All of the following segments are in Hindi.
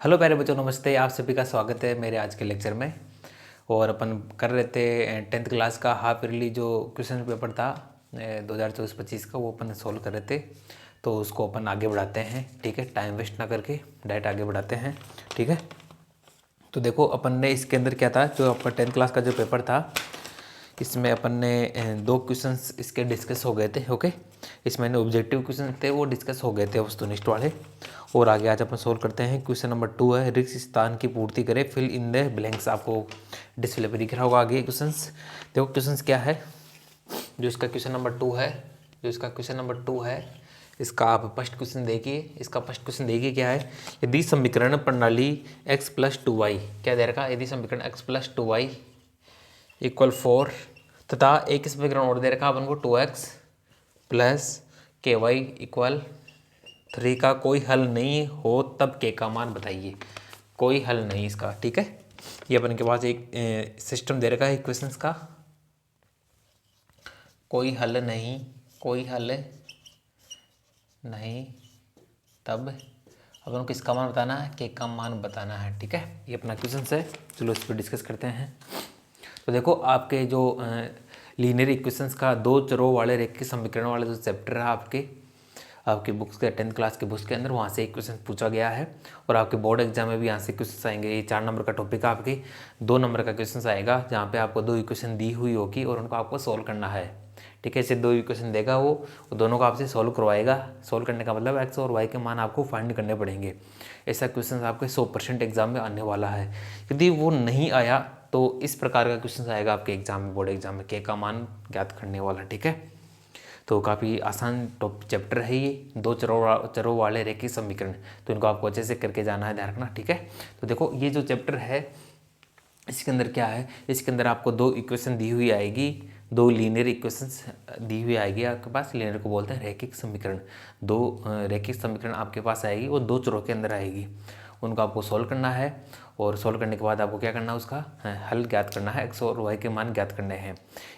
हेलो प्यारे बच्चों, नमस्ते। आप सभी का स्वागत है मेरे आज के लेक्चर में। और अपन कर रहे थे 10th क्लास का हाफ ईयरली जो क्वेश्चन पेपर था 2024-25 का, वो अपन सोल्व कर रहे थे। तो उसको अपन आगे बढ़ाते हैं, ठीक है। टाइम वेस्ट ना करके डायरेक्ट आगे बढ़ाते हैं, ठीक है। तो देखो अपन ने इसके अंदर क्या था, जो अपन 10th क्लास का जो पेपर था इसमें अपन ने दो क्वेश्चंस इसके डिस्कस हो गए थे, ओके। इसमें ऑब्जेक्टिव क्वेश्चन थे वो डिस्कस हो गए थे वस्तुनिष्ठ वाले। और आगे आज अपन सोल्व करते हैं। क्वेश्चन नंबर 2 है, रिक्त स्थान की पूर्ति करें, फिल इन द ब्लैंक्स। आपको डिस्प्ले पर दिख रहा होगा आगे क्वेश्चंस। देखो क्वेश्चंस क्या है, जो इसका क्वेश्चन नंबर 2 है, इसका आप फर्स्ट क्वेश्चन देखिए। इसका फर्स्ट क्वेश्चन देखिए क्या है। यदि समीकरण प्रणाली x+2y, क्या दे रखा, यदि समीकरण x+2y = 4 तथा एक समीकरण और दे रखा अपन को 2x + ky = 3 का कोई हल नहीं हो तब k का मान बताइए। कोई हल नहीं इसका, ठीक है। ये अपन के पास एक सिस्टम दे रखा है इक्वेशंस का। कोई हल नहीं तब अपन को किसका मान बताना है, k का मान बताना है, ठीक है। ये अपना क्वेश्चन है, चलो इस पर डिस्कस करते हैं। तो देखो आपके जो लीनियर इक्वेशंस का दो चरों वाले रेखीय समीकरण वाले जो चैप्टर है आपकी बुक्स के 10th क्लास के बुक्स के अंदर, वहाँ से एक क्वेश्चन पूछा गया है। और आपके बोर्ड एग्जाम में भी यहाँ से क्वेश्चन आएंगे। ये 4 नंबर का टॉपिक है, आपके 2 नंबर का क्वेश्चन आएगा जहाँ पे आपको 2 इक्वेशन दी हुई होगी और उनको आपको सोल्व करना है, ठीक है। ऐसे 2 इक्वेशन देगा वो दोनों को आपसे सोल्व करवाएगा। सोल्व करने का मतलब एक्स और वाई के मान आपको फाइंड करने पड़ेंगे। ऐसा क्वेश्चन आपके 100% एग्जाम में आने वाला है। यदि वो नहीं आया तो इस प्रकार का क्वेश्चन आएगा आपके एग्जाम में, बोर्ड एग्जाम में, के का मान ज्ञात करने वाला, ठीक है। तो काफ़ी आसान टॉप चैप्टर है ये, दो चरों वाले रेखीय समीकरण। तो इनको आपको अच्छे से करके जाना है, ध्यान रखना, ठीक है। तो देखो ये जो चैप्टर है इसके अंदर क्या है, इसके अंदर आपको 2 इक्वेशन दी हुई आएगी, 2 लीनियर इक्वेशंस दी हुई आएगी आपके पास। लीनियर को बोलते हैं रैखिक समीकरण। 2 रैखिक समीकरण आपके पास आएगी, वो 2 चरों के अंदर आएगी। उनको आपको सॉल्व करना है और सॉल्व करने के बाद आपको क्या करना है, उसका हल ज्ञात करना है, एक्स और वाई के मान ज्ञात करने हैं।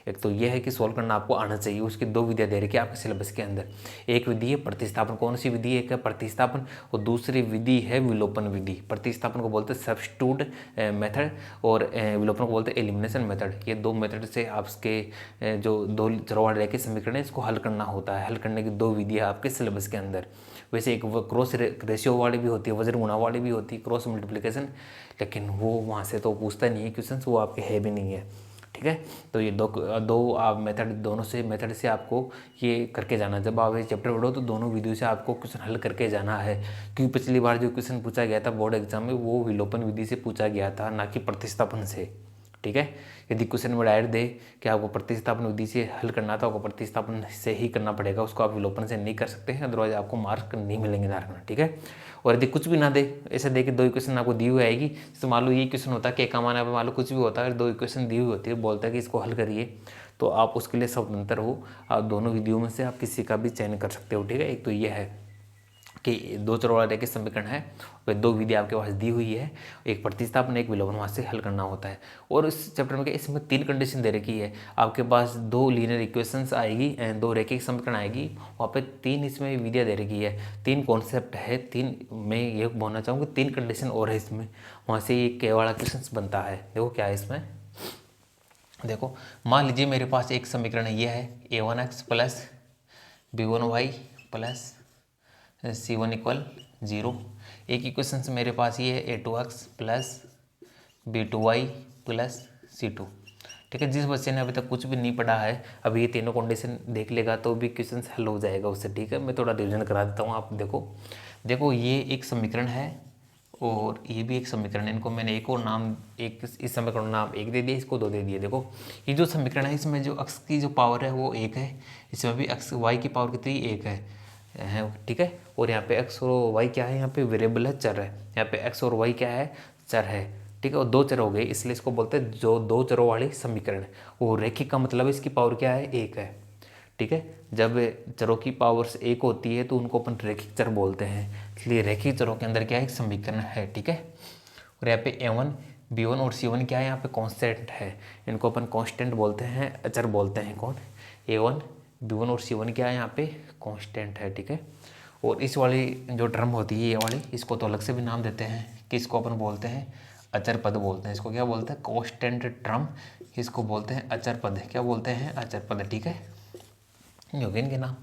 एक तो ये है कि सॉल्व करना आपको आना चाहिए। उसकी 2 विधियाँ दे रखी है आपके सिलेबस के अंदर। एक विधि है प्रतिस्थापन। कौन सी विधि है, एक है प्रतिस्थापन और दूसरी विधि है विलोपन विधि। प्रतिस्थापन को बोलते हैं सब्स्टिट्यूट मेथड और विलोपन को बोलते हैं एलिमिनेशन मेथड। ये 2 मेथड से आपके जो 2 चरों वाले रेखीय समीकरण है इसको हल करना होता है। हल करने की 2 विधियाँ आपके सिलेबस के अंदर। वैसे एक क्रॉस रेशियो वाली भी होती है, वज्र गुणा वाली भी होती है, क्रॉस मल्टीप्लिकेशन, लेकिन वो वहाँ से तो पूछता नहीं है क्वेश्चन, वो आपके है भी नहीं है, ठीक है। तो ये दो आप मेथड, दोनों से मेथड से आपको ये करके जाना। जब आप ये चैप्टर पढ़ो तो दोनों वीडियो से आपको क्वेश्चन हल करके जाना है। क्योंकि पिछली बार जो क्वेश्चन पूछा गया था बोर्ड एग्जाम में वो विलोपन विधि से पूछा गया था, ना कि प्रतिस्थापन से, ठीक है। यदि क्वेश्चन में डायरेक्ट दे कि आपको प्रतिस्थापन विधि से हल करना था, आपको प्रतिस्थापन से ही करना पड़ेगा, उसको आप विलोपन से नहीं कर सकते हैं, अदरवाइज आपको मार्क नहीं मिलेंगे, ना रखना, ठीक है। और यदि कुछ भी ना दे, ऐसे दे कि 2 इक्वेशन आपको दी हुई आएगी, तो मान लो ये क्वेश्चन होता है के का मान है, मान लो कुछ भी होता है, 2 इक्वेशन दी हुई होती है, बोलता है कि इसको हल करिए, तो आप उसके लिए स्वतंत्र हो। आप दोनों विधियों में से आप किसी का भी चयन कर सकते हो, ठीक है। एक तो ये है कि 2 चरों वाले रेखीय समीकरण है, वे 2 विधि आपके पास दी हुई है, एक प्रतिस्थापन एक विलोपन, वहाँ से हल करना होता है। और इस चैप्टर में इसमें 3 कंडीशन दे रखी है। आपके पास 2 लीनियर इक्वेशंस आएगी, 2 रेखिक समीकरण आएगी, वहाँ पे 3 इसमें विधियाँ दे रखी है, 3 कॉन्सेप्ट है, 3 मैं ये बोलना चाहूँगा 3 कंडीशन और है इसमें, वहाँ से ये के वाला क्वेश्चन बनता है। देखो क्या है इसमें, देखो मान लीजिए मेरे पास एक समीकरण ये है, a1x + b1y + c1 = 0। एक इक्वेशन से मेरे पास ये है a2x + b2y + c2, ठीक है। जिस बच्चे ने अभी तक कुछ भी नहीं पढ़ा है, अभी ये तीनों कंडीशन देख लेगा तो भी क्वेश्चन हल हो जाएगा उससे, ठीक है। मैं थोड़ा रिविजन करा देता हूँ। आप देखो ये एक समीकरण है और ये भी एक समीकरण है। इनको मैंने एक और नाम, एक इस समीकरण नाम 1 दे दिया, इसको 2 दे दिए। देखो ये जो समीकरण है इसमें जो अक्ष की जो पावर है वो 1 है, इसमें भी अक्ष y की पावर कितनी 1 है, ठीक है। और यहाँ पे x और y क्या है, यहाँ पे वेरिएबल है, चर है। यहाँ पे x और y क्या है, चर है, ठीक है। और 2 चर हो गए, इसलिए इसको बोलते हैं जो 2 चरों वाली समीकरण। वो रेखिक का मतलब इसकी पावर क्या है, 1 है, ठीक है। जब चरों की पावर्स 1 होती है तो उनको अपन रेखिक चर बोलते हैं, इसलिए रेखिक चरों के अंदर क्या है, एक समीकरण है, ठीक है। और यहाँ पे a1 b1 और c1 क्या है, यहाँ पे कांस्टेंट है, इनको अपन कांस्टेंट बोलते हैं, अचर बोलते हैं। कौन, a1 b1 और c1 क्या है, यहाँ पे कांस्टेंट है, ठीक है। और इस वाली जो टर्म होती है ये वाली, इसको तो अलग से भी नाम देते हैं, किसको अपन बोलते हैं, अचर पद बोलते हैं। इसको क्या बोलते हैं, कांस्टेंट टर्म। इसको बोलते हैं अचर पद। क्या बोलते हैं, अचर पद। ठीक है, ये हो गए इनके नाम।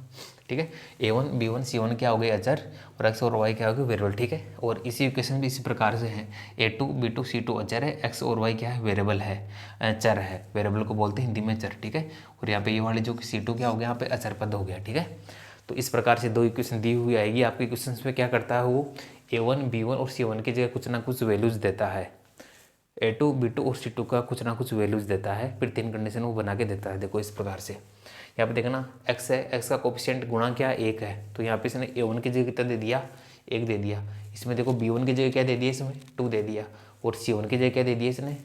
ठीक है, A1 B1 C1 क्या हो गए, अचर, और x और y क्या हो गए, वेरिएबल। ठीक है, और इसी इक्वेशन भी इसी प्रकार से है, A2 B2 C2 अचर है, x और y क्या है, वेरिएबल है, चर है। वेरिएबल को बोलते हैं हिंदी में चर। ठीक है, और यहाँ पे ये वाली जो C2 क्या हो गया, यहाँ पे अचर पद हो गया। ठीक है, तो इस प्रकार से दो इक्वेशन दी हुई आएगी आपके इक्वेशन में। क्या करता है वो, A1 B1 और C1 की जगह कुछ ना कुछ वैल्यूज देता है, A2 B2 और C2 का कुछ ना कुछ वैल्यूज देता है, फिर 3 कंडीशन वो बना के देता है। देखो इस प्रकार से यहाँ पे देखना, x है, x का कोफिशिएंट गुणा क्या, 1 है, तो यहाँ पे इसने A1 की जगह कितना दे दिया, 1 दे दिया। इसमें देखो B1 की जगह क्या दे दिया, इसमें 2 दे दिया, और C1 की जगह क्या दे दिया इसने,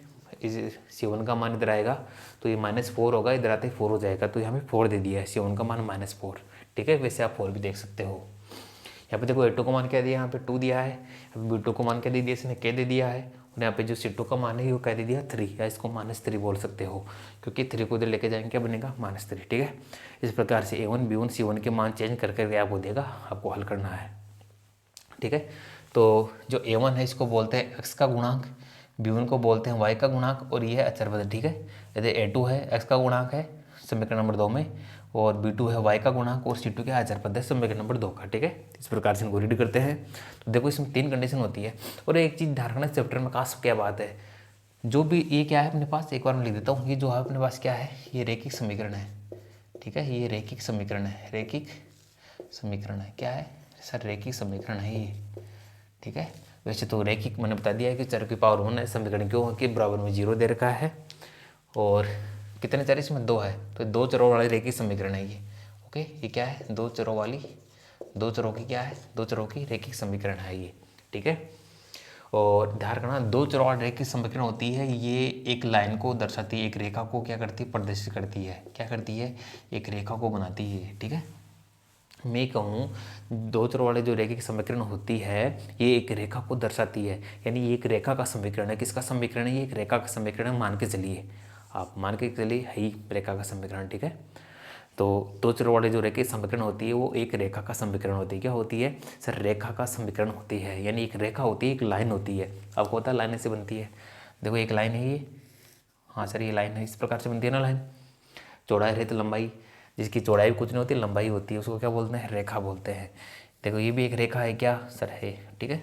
इस C1 का मान इधर आएगा तो ये -4 होगा, इधर आते 4 हो जाएगा, तो यहाँ पे 4 दे दिया है, C1 का मान -4। ठीक है, वैसे आप 4 भी देख सकते हो। यहाँ पे देखो A2 का मान क्या दिया, यहाँ पे 2 दिया है, यहाँ पे B2 को मान क्या दे दिया इसने, K दे दिया है, और यहाँ पे जो C2 का मान है वो क्या दे दिया, 3, या इसको -3 बोल सकते हो, क्योंकि 3 को इधर लेके जाएंगे क्या बनेगा, -3। ठीक है, इस प्रकार से A1 B1 C1 के मान चेंज कर करके आपको देगा, आपको हल करना है। ठीक है, तो जो A1 है इसको बोलते हैं x का गुणांक, B1 को बोलते हैं y का गुणांक, और ये है अचर पद। ठीक है, यदि A2 है x का गुणांक है समीकरण नंबर 2 में, और B2 है y का गुणांक, और C2 क्या अचर पद है समीकरण नंबर 2 का। ठीक है, इस प्रकार से इनको रीड करते हैं। तो देखो इसमें 3 कंडीशन होती है, और एक चीज़ ध्यान रखना चैप्टर में खास क्या बात है, जो भी ये क्या है अपने पास, एक बार मैं लिख देता हूँ, ये जो है अपने पास क्या है, ये रैखिक समीकरण है। ठीक है, ये रैखिक समीकरण है, रैखिक समीकरण है, क्या है सर, रैखिक समीकरण है ये। ठीक है, वैसे तो रैखिक मैंने बता दिया है कि चर की पावर 1 है, समीकरण क्यों कि बराबर में 0 दे रखा है, और कितने चर इसमें 2 है, तो 2 चरों वाली रैखिक समीकरण है ये। ओके, ये क्या है, 2 चरों वाली, 2 चरों की क्या है, 2 चरों की रैखिक समीकरण है ये। ठीक है, और ध्यान रखना 2 चरों वाली रैखिक समीकरण होती है, ये एक लाइन को दर्शाती है, एक रेखा को क्या करती है, प्रदर्शित करती है। क्या करती है, एक रेखा को बनाती है। ठीक है, मैं कहूँ 2 चरों वाले जो रेखिक समीकरण होती है ये एक रेखा को दर्शाती है, यानी ये एक रेखा का समीकरण है। किसका समीकरण है, ये एक रेखा का समीकरण है, मान के चलिए, आप मान के चलिए है ही रेखा का समीकरण। ठीक है, तो 2 चरों वाले जो रेखिक समीकरण होती है वो एक रेखा का समीकरण होती है। क्या होती है सर, रेखा का समीकरण होती है, यानी एक रेखा होती है, एक लाइन होती है। आपको पता है लाइन ऐसे बनती है, देखो एक लाइन है ये, हाँ सर ये लाइन है, इस प्रकार से बनती है ना लाइन, चौड़ाई रहित लंबाई, जिसकी चौड़ाई भी कुछ नहीं होती, लंबाई होती है, उसको क्या बोलते हैं, रेखा बोलते हैं। देखो ये भी एक रेखा है, क्या सर है। ठीक है,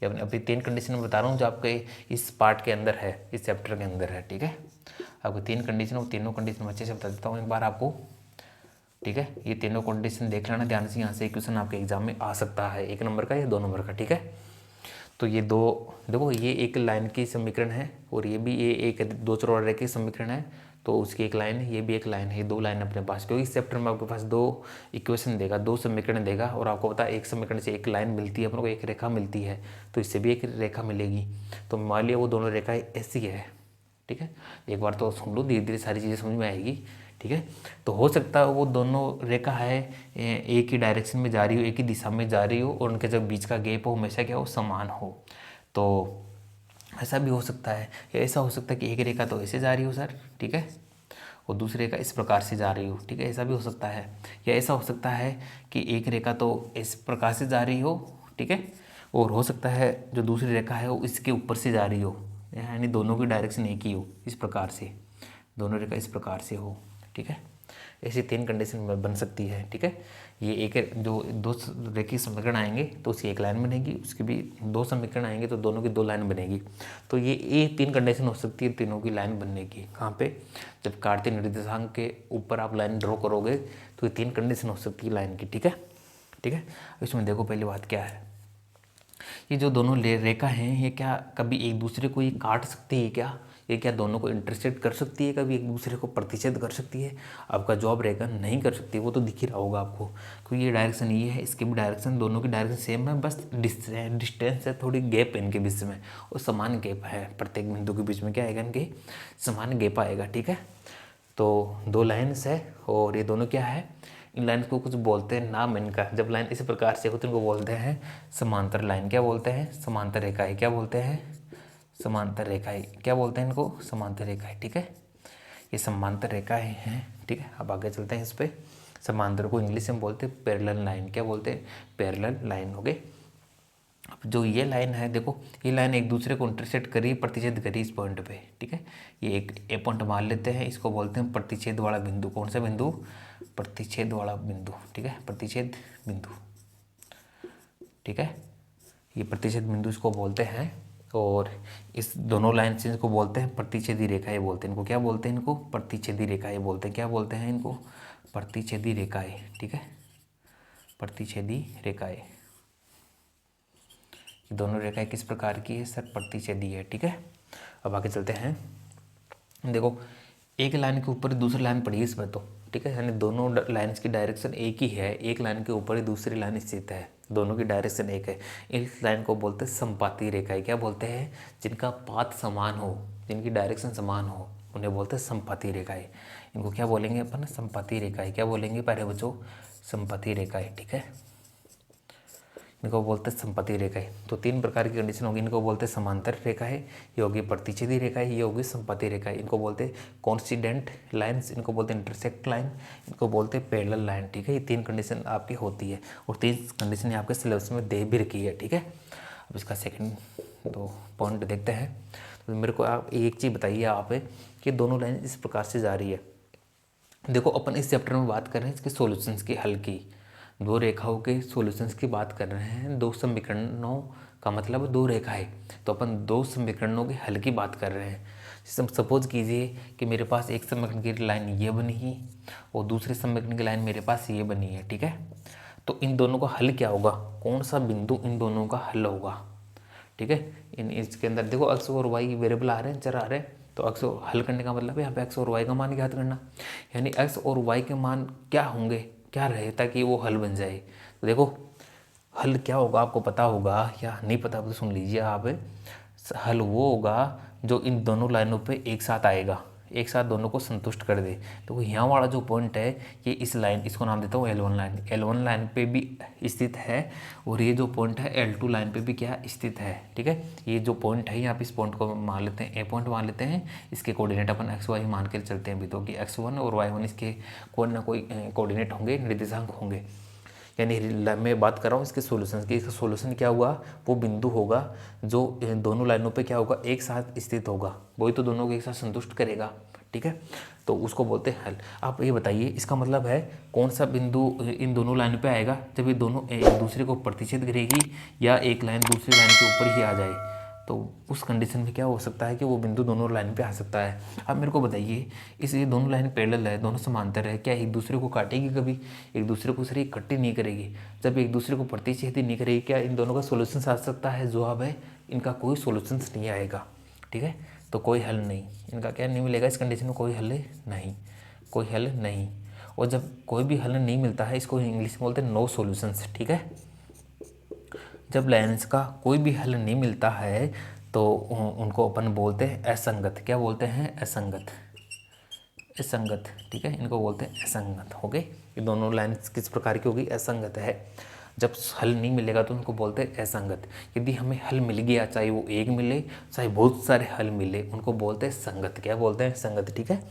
ये अपने अभी 3 कंडीशन में बता रहा हूँ जो आपके इस पार्ट के अंदर है, इस चैप्टर के अंदर है। ठीक है, आपको 3 कंडीशन, वो तीनों कंडीशन अच्छे से बता देता हूँ एक बार आपको। ठीक है, ये तीनों कंडीशन देख लेना ध्यान से, यहाँ से क्वेश्चन आपके एग्जाम में आ सकता है, 1 नंबर का या 2 नंबर का। ठीक है, तो ये दो, देखो ये एक लाइन की समीकरण है, और ये भी ये एक 2 चरों रेखा की समीकरण है, तो उसकी एक लाइन है, ये भी एक लाइन है, ये 2 लाइन अपने पास, क्योंकि इस चैप्टर में आपके पास 2 इक्वेशन देगा, 2 समीकरण देगा, और आपको पता है एक समीकरण से एक लाइन मिलती है, अपन को एक रेखा मिलती है, तो इससे भी एक रेखा मिलेगी। तो मान लिया वो दोनों रेखाएं ऐसी है। ठीक है, एक बार तो सुन लो, धीरे धीरे सारी चीज़ें समझ में आएगी। ठीक है, तो हो सकता है वो दोनों रेखा है एक ही डायरेक्शन में जा रही हो, एक ही दिशा में जा रही हो, और उनके जब बीच का गैप हो हमेशा क्या हो, समान हो। तो ऐसा भी हो सकता है, या ऐसा हो सकता है कि एक रेखा तो ऐसे जा रही हो सर, ठीक है, और दूसरी रेखा इस प्रकार से जा रही हो। ठीक है, ऐसा भी हो सकता है, या ऐसा हो सकता है कि एक रेखा तो इस प्रकार से जा रही हो, ठीक है, और हो सकता है जो दूसरी रेखा है वो इसके ऊपर से जा रही हो, यानी दोनों की डायरेक्शन एक ही हो, इस प्रकार से दोनों रेखा इस प्रकार से हो। ठीक है, ऐसी 3 कंडीशन बन सकती है। ठीक है, ये एक जो 2 रेखिक समीकरण आएंगे तो उसकी एक लाइन बनेगी, उसकी भी 2 समीकरण आएंगे तो दोनों की 2 लाइन बनेगी। तो ये 3 कंडीशन हो सकती है तीनों की लाइन बनने की। कहाँ पे, जब कार्तीय निर्देशांक के ऊपर आप लाइन ड्रॉ करोगे तो ये 3 कंडीशन हो सकती है लाइन की। ठीक है, ठीक है, इसमें देखो पहली बात क्या है, ये जो दोनों रेखा हैं ये क्या कभी एक दूसरे को ये काट सकती है क्या, ये क्या दोनों को इंटरसेक्ट कर सकती है, कभी एक दूसरे को प्रतिच्छेद कर सकती है? आपका जवाब रहेगा नहीं कर सकती, वो तो दिख ही रहा होगा आपको, क्योंकि ये डायरेक्शन ये है, इसकी भी डायरेक्शन, दोनों की डायरेक्शन सेम है, बस डिस्टेंस है, थोड़ी गैप है इनके बीच में, और समान गैप है, प्रत्येक बिंदु के बीच में क्या आएगा, इनके समान गैप आएगा। ठीक है, तो 2 लाइन्स है, और ये दोनों क्या है, इन लाइन को कुछ बोलते हैं, नाम इनका, जब लाइन इस प्रकार से होती है इनको बोलते हैं समांतर लाइन। क्या बोलते हैं, समांतर रेखाएं। क्या बोलते हैं, समांतर रेखाएं। क्या बोलते हैं इनको, समांतर रेखाएं। ठीक है, ये समांतर रेखाएं हैं। ठीक है, अब आगे चलते हैं इस पर। समांतर को इंग्लिश में बोलते हैं पैरेलल लाइन। क्या बोलते हैं, पैरेलल लाइन। हो गए, अब जो ये लाइन है देखो, ये लाइन एक दूसरे को इंटरसेक्ट करी, प्रतिच्छेद करी इस पॉइंट पे, ठीक है। ये एक ए पॉइंट मान लेते हैं, इसको बोलते हैं प्रतिच्छेद वाला बिंदु। कौन सा बिंदु? प्रतिच्छेद वाला बिंदु, ठीक है, प्रतिच्छेद बिंदु, ठीक है। ये प्रतिच्छेद बिंदु इसको बोलते हैं। और इस दोनों लाइन से इसको बोलते हैं प्रतिच्छेदी रेखाएं बोलते हैं। इनको क्या बोलते हैं? इनको प्रतिच्छेदी रेखाएं बोलते हैं। क्या बोलते हैं इनको? प्रतिच्छेदी रेखाएं, ठीक है, प्रतिच्छेदी रेखाएं। दोनों रेखाएं किस प्रकार की है सर? प्रतिच्छेदी है, ठीक है। अब आगे चलते हैं। देखो एक लाइन के ऊपर दूसरी लाइन पड़ी है इसमें तो, ठीक है, यानी दोनों लाइन्स की डायरेक्शन एक ही है। एक लाइन के ऊपर ही दूसरी लाइन स्थित है, दोनों की डायरेक्शन एक है। इस लाइन को बोलते हैं संपाती रेखाएं। क्या बोलते हैं? जिनका पाथ समान हो, जिनकी डायरेक्शन समान हो, उन्हें बोलते हैं संपाती रेखाएं। इनको क्या बोलेंगे अपन? संपाती रेखाएं। क्या बोलेंगे प्यारे बच्चों? संपाती रेखाएं, ठीक है। इनको बोलते हैं संपत्ति रेखाएं। तो तीन प्रकार की कंडीशन होगी। इनको बोलते हैं समांतर रेखाएं, ये होगी प्रतिच्छेदी रेखाएं, ये होगी संपत्ति रेखाएं। इनको बोलते हैं कोइंसिडेंट लाइंस, इनको बोलते हैं इंटरसेक्ट लाइन, इनको बोलते हैं पैरेलल लाइन, ठीक है। ये तीन कंडीशन आपकी होती है और तीन कंडीशन आपके सिलेबस में दे भी रखी है, ठीक है। अब इसका सेकेंड दो पॉइंट देखते हैं। तो मेरे को आप एक चीज़ बताइए आप कि दोनों लाइन इस प्रकार से जा रही है। देखो अपन इस चैप्टर में बात कर रहे हैं इसके सॉल्यूशंस की, हल की। दो रेखाओं के सॉल्यूशंस की बात कर रहे हैं। दो समीकरणों का मतलब दो रेखाएं, तो अपन दो समीकरणों के हल की बात कर रहे हैं। जैसे सपोज कीजिए कि मेरे पास एक समीकरण की लाइन ये बनी है और दूसरे समीकरण की लाइन मेरे पास ये बनी है, ठीक है। तो इन दोनों का हल क्या होगा? कौन सा बिंदु इन दोनों का हल होगा, ठीक है। इन इसके अंदर देखो एक्स और वाई वेरिएबल आ रहे हैं, चर आ रहे हैं। तो एक्स हल करने का मतलब है यहाँ पे एक्स और वाई का मान ज्ञात करना, यानी एक्स और वाई के मान क्या होंगे, क्या रहे, ताकि वो हल बन जाए। तो देखो हल क्या होगा आपको पता होगा या नहीं पता तो सुन लीजिए आप। हल वो होगा जो इन दोनों लाइनों पे एक साथ आएगा, एक साथ दोनों को संतुष्ट कर दे। तो यहाँ वाला जो पॉइंट है ये इस लाइन, इसको नाम देता हूँ L1 लाइन, L1 लाइन पे भी स्थित है। और ये जो पॉइंट है L2 लाइन पे भी क्या स्थित है, ठीक है। ये जो पॉइंट है यहाँ पे इस पॉइंट को मान लेते हैं A पॉइंट मान लेते हैं। इसके कोऑर्डिनेट अपन एक्स वाई मान कर चलते हैं अभी तो, कि x1 और y1 इसके कोई ना कोई कोऑर्डिनेट होंगे, निर्देशांक होंगे। यानी मैं बात कर रहा हूँ इसके सॉल्यूशन की। इसका सॉल्यूशन क्या हुआ? वो बिंदु होगा जो दोनों लाइनों पे क्या होगा, एक साथ स्थित होगा, वही तो दोनों को एक साथ संतुष्ट करेगा, ठीक है। तो उसको बोलते हैं हल। आप ये बताइए इसका मतलब है कौन सा बिंदु इन दोनों लाइन पे आएगा? जब ये दोनों एक दूसरे को प्रतिच्छेद करेगी या एक लाइन दूसरी लाइन के ऊपर ही आ जाए, तो उस कंडीशन में क्या हो सकता है कि वो बिंदु दोनों लाइन पे आ सकता है। अब मेरे को बताइए इस ये दोनों लाइन पैरेलल है, दोनों समांतर है, क्या एक दूसरे को काटेगी कभी? एक दूसरे को सर इकट्ठी नहीं करेगी। जब एक दूसरे को प्रतिच्छेद नहीं करेगी, क्या इन दोनों का सोल्यूशन आ सकता है? जवाब है इनका कोई सोल्यूशन नहीं आएगा, ठीक है। तो कोई हल नहीं, इनका क्या नहीं मिलेगा इस कंडीशन में? कोई हल नहीं, कोई हल नहीं। और जब कोई भी हल नहीं मिलता है, इसको इंग्लिश में बोलते हैं नो सॉल्यूशंस, ठीक है। जब लाइन्स का कोई भी हल नहीं मिलता है तो उनको अपन बोलते हैं असंगत। क्या बोलते हैं? असंगत, असंगत, ठीक है। इनको बोलते हैं असंगत, हो गए। ये दोनों लाइन्स किस प्रकार की होगी? असंगत है। जब हल नहीं मिलेगा तो उनको बोलते हैं असंगत। यदि हमें हल मिल गया, चाहे वो एक मिले चाहे बहुत सारे हल मिले, उनको बोलते हैं संगत। क्या बोलते हैं? संगत, ठीक है।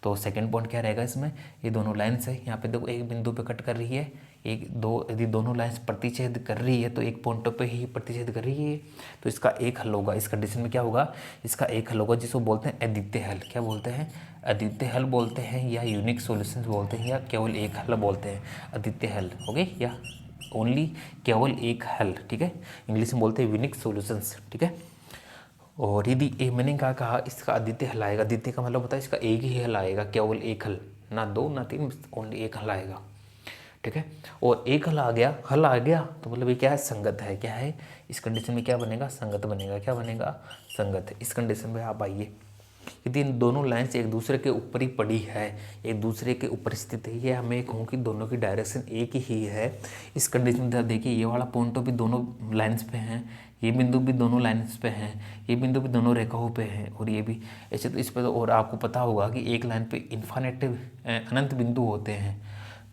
तो सेकंड पॉइंट क्या रहेगा इसमें? ये दोनों लाइन्स है, यहाँ पे देखो एक बिंदु पे कट कर रही है, एक दो, यदि दोनों लाइन्स प्रतिच्छेद कर रही है तो एक पॉइंट पे ही प्रतिच्छेद कर रही है, तो इसका एक हल होगा। इस कंडीशन में क्या होगा? इसका एक हल होगा, जिसको बोलते हैं अद्वितीय हल। क्या बोलते हैं? अद्वितीय हल बोलते हैं, या यूनिक सॉल्यूशंस बोलते हैं, या केवल एक हल बोलते हैं। अद्वितीय हल हो गए या ओनली केवल एक हल, ठीक है। इंग्लिश में बोलते हैं यूनिक सॉल्यूशंस, ठीक है। और यदि मैंने कहा इसका अद्वितीय हल आएगा, अद्वितीय का मतलब होता है इसका एक ही हल आएगा, केवल एक हल, ना दो ना तीन, ओनली एक हल आएगा, ठीक है। और एक हल आ गया, हल आ गया तो मतलब ये क्या है? संगत है। क्या है? इस कंडीशन में क्या बनेगा? संगत बनेगा। क्या बनेगा? संगत। इस कंडीशन में आप आइए, यदि इन दोनों लाइन्स एक दूसरे के ऊपर ही पड़ी है, एक दूसरे के ऊपर स्थित है, ये हमें कहूँ कि दोनों की डायरेक्शन एक ही है। इस कंडीशन में देखिए ये वाला पॉइंट भी दोनों लाइन्स पे हैं, ये बिंदु भी दोनों लाइन्स पे हैं, ये बिंदु भी दोनों रेखाओं पे हैं, और ये भी ऐसे। तो इस पर और आपको पता होगा कि एक लाइन पे इन्फिनिट अनंत बिंदु होते हैं।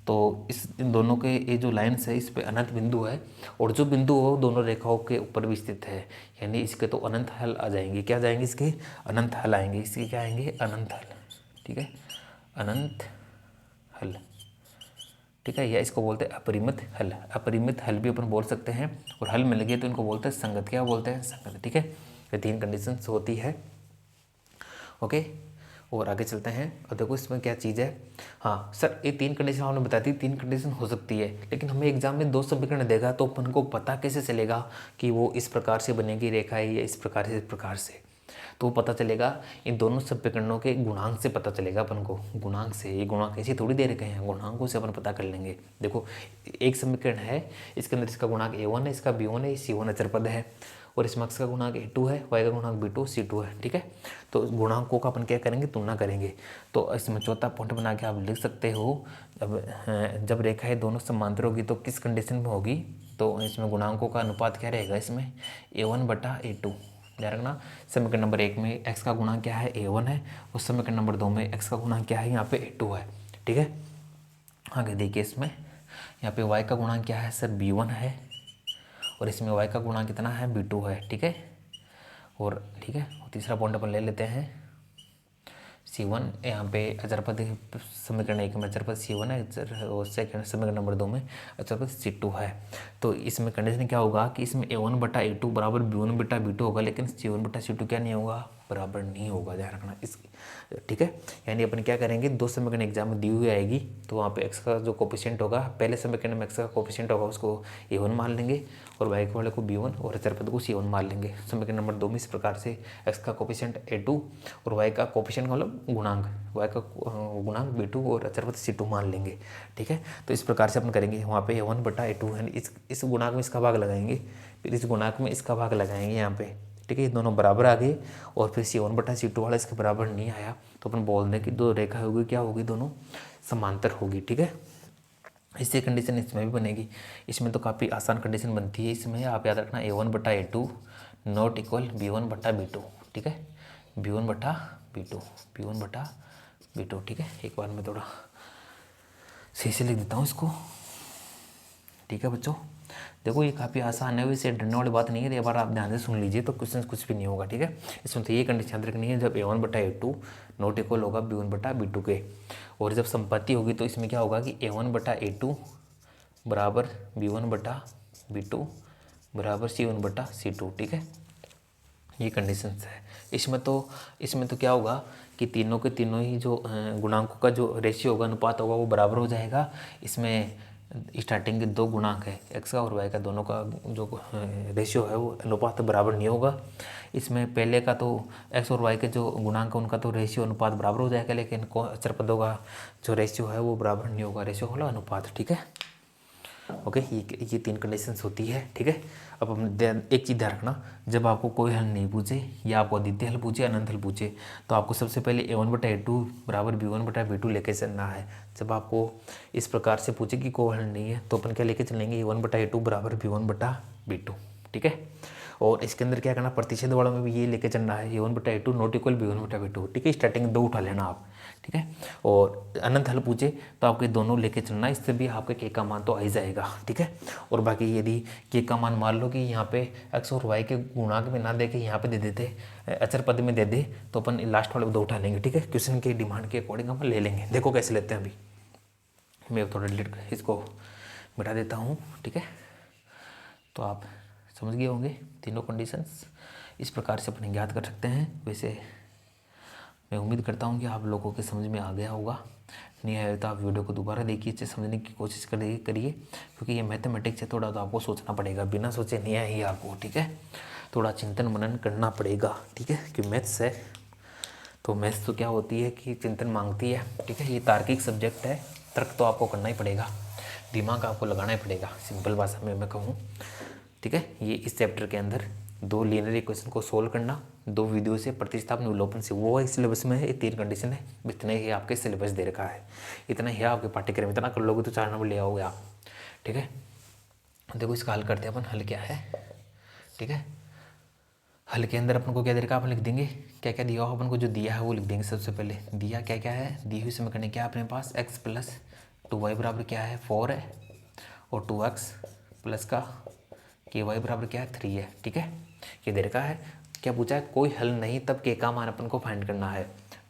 तो इन दोनों के ये जो लाइन्स है इस पे अनंत बिंदु है, और जो बिंदु हो दोनों रेखाओं के ऊपर भी स्थित है, यानी इसके तो अनंत हल आ जाएंगे। क्या जाएंगे? इसके अनंत हल आएंगे। इसके क्या आएंगे? अनंत हल, ठीक है, अनंत हल। ठीक है, या इसको बोलते हैं अपरिमित हल। अपरिमित हल भी अपन बोल सकते हैं, और हल मिल गए तो इनको बोलते हैं संगत। क्या बोलते हैं? संगत। ठीक है, ये 3 कंडीशंस होती है। ओके, और आगे चलते हैं। और देखो इसमें क्या चीज़ है। हाँ सर, ये 3 कंडीशन आपने बता दी, 3 कंडीशन हो सकती है, लेकिन हमें एग्जाम में 2 समीकरण देगा तो अपन को पता कैसे चलेगा कि वो इस प्रकार से बनेगी रेखा है या इस प्रकार से। तो वो पता चलेगा इन दोनों समीकरणों के गुणांक से पता चलेगा अपन को। गुणांक से, ये गुणांक ऐसे थोड़ी दे रखे हैं, गुणांकों से अपन पता कर लेंगे। देखो एक समीकरण है, इसके अंदर इसका गुणांक a1 है, इसका b1 है, c1 अचर पद है, और इसमें x का गुणांक a2 है, y का गुणांक b2 c2 है। ठीक है, तो गुणांकों का अपन क्या करेंगे? तुलना करेंगे। तो इसमें चौथा पॉइंट बना के आप लिख सकते हो, जब रेखाएं दोनों समांतर होगी तो किस कंडीशन में होगी? तो इसमें गुणांकों का अनुपात क्या रहेगा? इसमें a1/a2। ध्यान रखना, समीकरण नंबर 1 में x का गुणांक क्या है? a1 है, और समीकरण नंबर 2 में x का गुणांक क्या है? यहाँ पे a2 है। ठीक है, आगे देखिए इसमें यहाँ पे y का गुणांक क्या है सर? b1 है, और इसमें y का गुणांक कितना है? b2 है। ठीक है, और ठीक है, तीसरा पॉइंट अपन ले लेते हैं c1। यहाँ पे अचरपद समीकरण 1 में अचरपद c1 है, और सेकंड समीकरण नंबर 2 में अचरपद c2 है। तो इसमें कंडीशन क्या होगा कि इसमें a1/a2 बराबर b1/b2 होगा, लेकिन c1/c2 क्या नहीं होगा? बराबर नहीं होगा। ध्यान रखना इस। ठीक है, यानी अपन क्या करेंगे? 2 समीकरण एग्जाम में दी हुई आएगी, तो वहाँ पे x का जो कोफिशिएंट होगा, पहले समीकरण में x का कोफिशिएंट होगा उसको a1 मान लेंगे, और y वाले को b1 और अचरपद को c1 मान लेंगे। समीकरण नंबर 2 में इस प्रकार से x का कोफिशिएंट a2 और y का कोफिशिएंट मतलब गुणांक, y का गुणांक b2 और अचरपद c2 मान लेंगे। ठीक है, तो इस प्रकार से अपन करेंगे। वहाँ पे a1/a2 है, इस गुणांक में इसका भाग लगाएंगे, फिर इस गुणांक में इसका भाग लगाएंगे यहाँ पे। ठीक है, ये दोनों बराबर आ गए, और फिर c1/c2 वाला इसके बराबर नहीं आया, तो अपन बोल दें कि दो रेखा होगी, क्या होगी? दोनों समांतर होगी। ठीक है, इससे कंडीशन इसमें भी बनेगी। इसमें तो काफ़ी आसान कंडीशन बनती है। इसमें आप याद रखना a1/a2 नॉट इक्वल b1/b2। ठीक है, b1/b2। ठीक है, एक बार मैं थोड़ा सही से लिख देता हूँ इसको। ठीक है बच्चों, देखो ये काफ़ी आसान है, वैसे डरने वाली बात नहीं है। एक बार आप ध्यान से सुन लीजिए तो क्वेश्चन कुछ भी नहीं होगा। ठीक है, इसमें तो ये कंडीशन याद रखनी है, जब a1/a2 नॉट इक्वल होगा b1/b2 के, और जब संपत्ति होगी तो इसमें क्या होगा कि a1/a2 बराबर b1/b2 बराबर c1/c2। ठीक है, ये कंडीशंस है। इसमें तो क्या होगा कि तीनों के तीनों ही जो गुणांकों का जो रेशियो होगा, अनुपात होगा, वो बराबर हो जाएगा। इसमें स्टार्टिंग के 2 गुणांक है, x का और y का, दोनों का जो रेशियो है वो अनुपात बराबर नहीं होगा। इसमें पहले का तो x और y के जो गुणांक है उनका तो रेशियो अनुपात बराबर हो जाएगा, लेकिन अचर पदों का जो रेशियो है वो बराबर नहीं होगा, रेशियो होगा अनुपात। ठीक है, ओके, ये 3 कंडीशंस होती है। ठीक है, अब हम एक चीज़ ध्यान रखना, जब आपको कोई हल नहीं पूछे, या आपको अद्वितीय हल पूछे, अनंत हल पूछे, तो आपको सबसे पहले a1/a2 बराबर b1/b2 लेके चलना है। जब आपको इस प्रकार से पूछे कि कोई हल नहीं है, तो अपन क्या लेके चलेंगे? a1/a2 बराबर b1/b2। ठीक है, और इसके अंदर क्या करना? प्रतिशत वालों में भी ये लेके चलना है, a1/a2 नॉट इक्वल b1/b2। ठीक है, स्टार्टिंग 2 उठा लेना आप। ठीक है, और अनंत हल पूछे तो आपके दोनों लेके चलना, इससे भी आपके के का मान तो आ ही जाएगा। ठीक है, और बाकी यदि के का मान मान लो कि यहाँ पे x और y के गुणांक में ना दे के यहाँ पे दे देते, अचर पद में दे दे, तो अपन लास्ट वाले को 2 उठा लेंगे। ठीक है, क्वेश्चन के डिमांड के अकॉर्डिंग हम ले लेंगे। देखो कैसे लेते हैं। अभी मैं थोड़ा डिलीट इसको मिटा देता हूँ। ठीक है, तो आप समझ गए होंगे तीनों कंडीशंस इस प्रकार से अपन ज्ञात कर सकते हैं। वैसे मैं उम्मीद करता हूँ कि आप लोगों के समझ में आ गया होगा। नहीं आया तो आप वीडियो को दोबारा देखिए, अच्छे समझने की कोशिश करिए, क्योंकि ये मैथमेटिक्स है, थोड़ा तो आपको सोचना पड़ेगा, बिना सोचे नहीं आएगी आपको। ठीक है, थोड़ा चिंतन मनन करना पड़ेगा। ठीक है, कि मैथ्स है तो मैथ्स तो क्या होती है कि चिंतन मांगती है। ठीक है, ये तार्किक सब्जेक्ट है, तर्क तो आपको करना ही पड़ेगा, दिमाग आपको लगाना ही पड़ेगा, सिंपल भाषा में मैं कहूँ। ठीक है, ये इस चैप्टर के अंदर 2 लीनियर इक्वेशन को सोल्व करना, 2 विधियों से, प्रतिस्थापन, विलोपन से, वो इस सिलेबस में है। ये 3 कंडीशन है, इतने ही आपके सिलेबस दे रखा है, इतना ही आपके पाठ्यक्रम, इतना कर लोगे तो 4 नंबर ले आओगे आप। ठीक है, देखो इसका हल करते हैं अपन। हल क्या है? ठीक है, हल के अंदर अपन को क्या दे रखा है, अपन लिख देंगे क्या क्या दिया हो, अपन को जो दिया है वो लिख देंगे। सबसे पहले दिया क्या क्या है, दी हुई समीकरण क्या अपने पास, x प्लस 2y बराबर क्या है 4 है, और 2x प्लस का ky बराबर क्या है 3 है। ठीक है, ये दे रखा है। क्या पूछा है? कोई हल नहीं, तब के का मान अपन को फाइंड करना है।